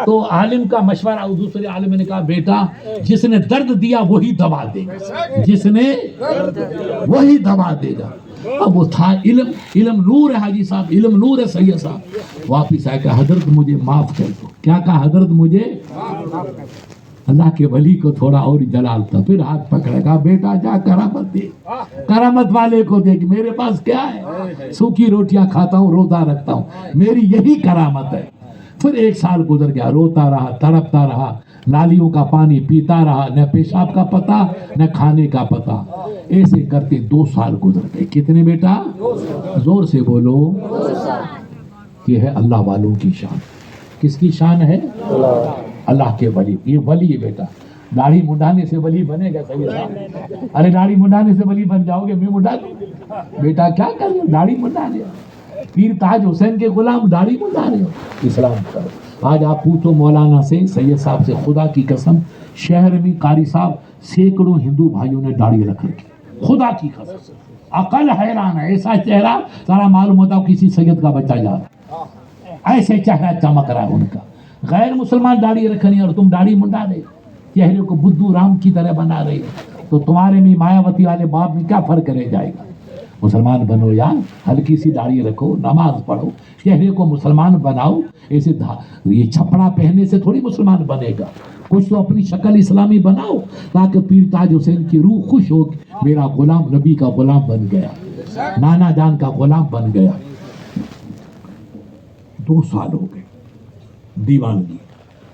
تو عالم کا مشورہ، دوسرے عالم نے کہا بیٹا جس نے درد دیا وہی دوا دے گا، جس نے وہی دوا دے گا۔ اب وہ تھا علم نور ہے حاجی صاحب، علم نور ہے سید صاحب۔ واپس آئے کہ حضرت مجھے معاف کر دو۔ کیا کہا حضرت مجھے؟ اللہ کے ولی کو تھوڑا اور جلال تھا، پھر ہاتھ پکڑے گا، بیٹا جا کرامت دے، کرامت والے کو دیکھ، میرے پاس کیا ہے؟ سوکھی روٹیاں کھاتا ہوں، روزہ رکھتا ہوں، میری یہی کرامت ہے۔ پھر 1 سال گزر گیا، روتا رہا، تڑپتا رہا، نالیوں کا پانی پیتا رہا، نہ پیشاب کا پتہ نہ کھانے کا پتہ۔ ایسے کرتے 2 سال گزر گئے۔ کتنے بیٹا؟ زور سے بولو۔ یہ ہے اللہ والوں کی شان۔ کس کی شان ہے؟ اللہ کے ولی۔ یہ ولی ہے بیٹا، داڑھی منڈانے سے ولی بنے گا سید صاحب؟ ارے داڑھی منڈانے سے ولی بن جاؤ گے؟ میں منڈا دوں بیٹا، کیا کر رہے ہو؟ داڑھی منڈا رہے ہو، پیر تاج حسین کے غلام داڑھی منڈا رہے ہو؟ اسلام کرو۔ آج آپ پوچھو مولانا سے، سید صاحب سے، خدا کی قسم شہر میں قاری صاحب سینکڑوں ہندو بھائیوں نے داڑھی رکھ رکھی، خدا کی قسم۔ عقل حیران ہے، ایسا چہرہ سارا معلوم ہوتا ہو کسی سید کا بچہ جا رہا، ایسے چہرہ چمک رہا ہے ان کا۔ غیر مسلمان داڑھی رکھنی اور تم داڑھی منڈا رہے، چہرے کو بدھو رام کی طرح بنا رہے، تو تمہارے میں مایاوتی والے باپ میں کیا فرق رہ جائے گا؟ مسلمان بنو یار، ہلکی سی داڑھی رکھو، نماز پڑھو، چہرے کو مسلمان بناؤ۔ ایسے یہ چھپڑا پہننے سے تھوڑی مسلمان بنے گا، کچھ تو اپنی شکل اسلامی بناؤ تاکہ پیر تاج حسین کی روح خوش ہو، میرا غلام نبی کا غلام بن گیا، نانا جان کا غلام بن گیا۔ 2 سال ہو گئے دیوانگی۔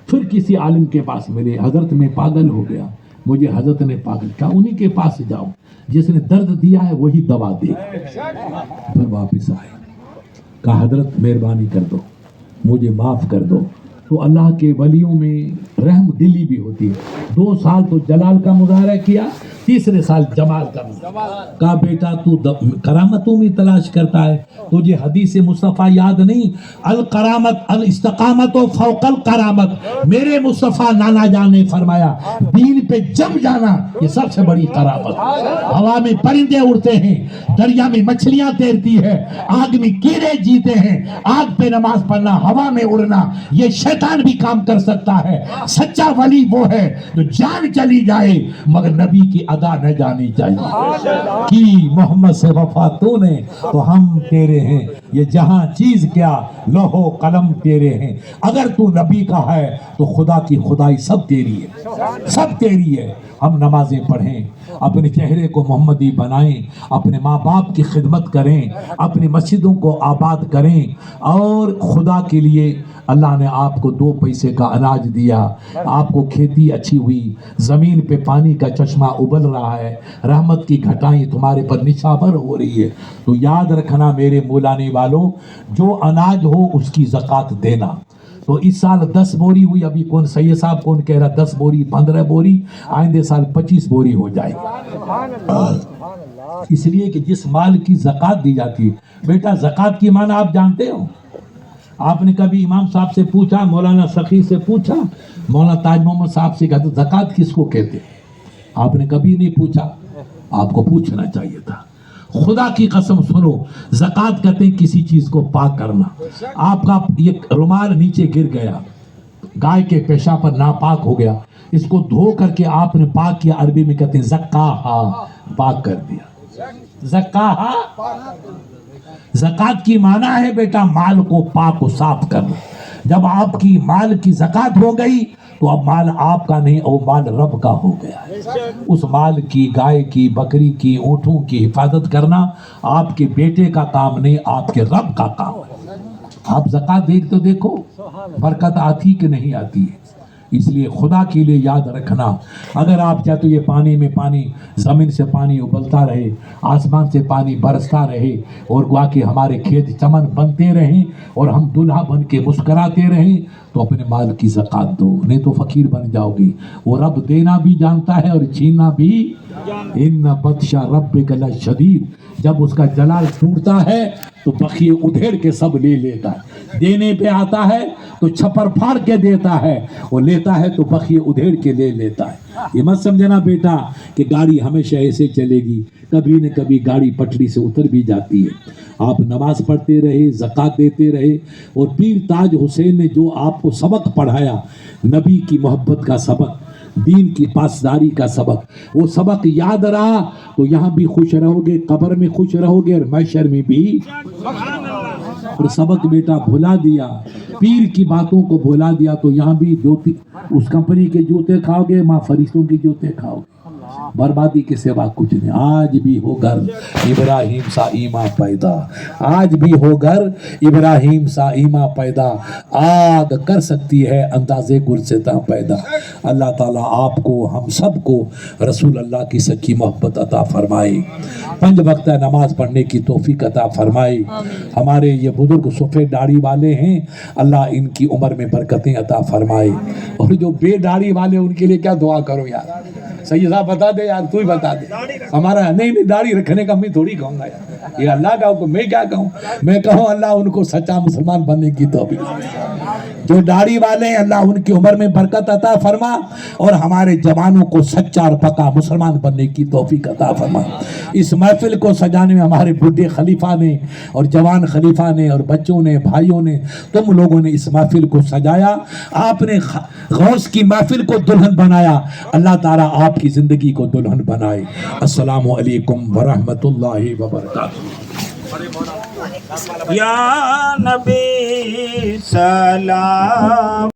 پھر کسی عالم کے پاس ملے، حضرت میں پاگل ہو گیا، مجھے حضرت نے پاگل کیا؟ انہی کے پاس جاؤ، جس نے درد دیا ہے وہی دوا دے۔ پھر واپس آئے، کہا حضرت مہربانی کر دو، مجھے معاف کر دو۔ تو اللہ کے ولیوں میں رحم دلی بھی ہوتی ہے۔ 2 سال تو جلال کا مظاہرہ کیا، تیسرے سال جمال کا مظاہرہ۔ کہا بیٹا تو کرامتوں میں تلاش کرتا ہے، تجھے حدیث مصطفیٰ یاد نہیں؟ القرامت الاستقامت فوق القرامت۔ میرے مصطفیٰ نانا جان نے فرمایا دین پہ جم جانا یہ سب سے بڑی کرامت۔ ہوا میں پرندے اڑتے ہیں، دریا میں مچھلیاں تیرتی ہے، آگ میں کیڑے جیتے ہیں، آگ پہ نماز پڑھنا، ہوا میں اڑنا، یہ شیطان بھی کام کر سکتا ہے۔ سچا ولی وہ ہے جو جان چلی جائے مگر نبی کی ادا نہ جانی چاہیے۔ کی محمد سے وفا تو نے تو ہم تیرے ہیں، یہ جہاں چیز کیا لوح و قلم تیرے ہیں۔ اگر تو نبی کا ہے تو خدا کی خدائی سب تیری ہے، سب تیری ہے۔ ہم نمازیں پڑھیں، اپنے چہرے کو محمدی بنائیں، اپنے ماں باپ کی خدمت کریں، اپنی مسجدوں کو آباد کریں، اور خدا کے لیے اللہ نے آپ کو 2 پیسے کا اناج دیا، آپ کو کھیتی اچھی ہوئی، زمین پہ پانی کا چشمہ ابل رہا ہے، رحمت کی گھٹائیں تمہارے پر نشابر ہو رہی ہے، تو یاد رکھنا میرے مولانے والوں، جو اناج ہو اس کی زکوٰۃ دینا۔ تو اس سال 10 بوری ہوئی، ابھی کون سید صاحب کون کہہ رہا 10 بوری 15 بوری، آئندے سال 25 بوری ہو جائے گا۔ اس لیے کہ جس مال کی زکوٰۃ دی جاتی ہے، بیٹا زکوٰۃ کی معنی آپ جانتے ہو؟ آپ نے کبھی امام صاحب سے پوچھا، مولانا سخی سے پوچھا، مولانا تاج محمد صاحب سے کہا زکوٰۃ کس کو کہتے ہیں؟ آپ نے کبھی نہیں پوچھا، آپ کو پوچھنا چاہیے تھا۔ خدا کی قسم سنو، زکوٰۃ کہتے ہیں کسی چیز کو پاک کرنا. آپ کا یہ رومال نیچے گر گیا، گائے کے پیشاب پر ناپاک ہو گیا، اس کو دھو کر کے آپ نے پاک کیا، عربی میں کہتے ہیں زکاہا، پاک کر دیا. زکاہا، زکوٰۃ کی معنی ہے بیٹا مال کو پاک و صاف کرنا. جب آپ کی مال کی زکوٰۃ ہو گئی تو اب مال آپ کا نہیں، وہ مال رب کا ہو گیا ہے. اس مال کی، گائے کی، بکری کی، اونٹوں کی حفاظت کرنا آپ کے بیٹے کا کام نہیں، آپ کے رب کا کام ہے. آپ زکوٰۃ دیکھ تو دیکھو برکت آتی کہ نہیں آتی ہے. اس لیے خدا کے لیے یاد رکھنا، اگر آپ چاہتے تو یہ پانی میں پانی، زمین سے پانی ابلتا رہے، آسمان سے پانی برستا رہے، اور گوا کہ ہمارے کھیت چمن بنتے رہیں اور ہم دلہا بن کے مسکراتے رہیں، تو اپنے مال کی زکوٰۃ دو، نہیں تو فقیر بن جاؤ گی. وہ رب دینا بھی جانتا ہے اور چھیننا بھی. ان بطش ربک لشدید، جب اس کا جلال ٹوٹتا ہے تو بخیے ادھیڑ کے سب لے لیتا ہے. دینے پہ آتا ہے تو چھپر پھاڑ کے دیتا ہے، وہ لیتا ہے تو بخیے ادھیڑ کے لے لیتا ہے. یہ مت سمجھنا بیٹا کہ گاڑی ہمیشہ ایسے چلے گی، کبھی نہ کبھی گاڑی پٹری سے اتر بھی جاتی ہے. آپ نماز پڑھتے رہے، زکوٰۃ دیتے رہے، اور پیر تاج حسین نے جو آپ کو سبق پڑھایا، نبی کی محبت کا سبق، دین کی پاسداری کا سبق، وہ سبق یاد رہا تو یہاں بھی خوش رہو گے، قبر میں خوش رہو گے، اور محشر میں بھی. اور سبق بیٹا بھلا دیا، پیر کی باتوں کو بھلا دیا تو یہاں بھی جوتی اس کمپنی کے جوتے کھاؤ گے، ماں فرشتوں کے جوتے کھاؤ گے. بربادی کے سوا کچھ نہیں. آج بھی ہو گھر ابراہیم سا ایماں پیدا، آج بھی ہو گھر ابراہیم سا ایماں پیدا، آگ کر سکتی ہے اندازے گلستاں پیدا. اللہ تعالیٰ آپ کو، ہم سب کو رسول اللہ کی سچی محبت عطا فرمائے، 5 وقتہ نماز پڑھنے کی توفیق عطا فرمائے. ہمارے یہ بزرگ سفید داڑھی والے ہیں، اللہ ان کی عمر میں برکتیں عطا فرمائے. اور جو بے داڑھی والے ان کے لیے کیا دعا کرو یار. سید صاحب بتا دے یار، تو ہی بتا دے. ہمارا نہیں داڑھی رکھنے کا میں تھوڑی کہوں گا یار، یہ اللہ کا حکم. میں کیا کہوں؟ میں کہوں اللہ ان کو سچا مسلمان بننے کی توفیق. جو داڑھی والے ہیں اللہ ان کی عمر میں برکت عطا فرما، اور ہمارے جوانوں کو سچا اور پکا مسلمان بننے کی توفیق عطا فرما. اس محفل کو سجانے میں ہمارے بڈھے خلیفہ نے اور جوان خلیفہ نے اور بچوں نے، بھائیوں نے، تم لوگوں نے اس محفل کو سجایا. آپ نے غوث کی محفل کو دلہن بنایا. اللہ تعالیٰ آپ کی زندگی کو دلہن بنائے. السلام علیکم ورحمۃ اللہ وبرکاتہ. یا نبی سلام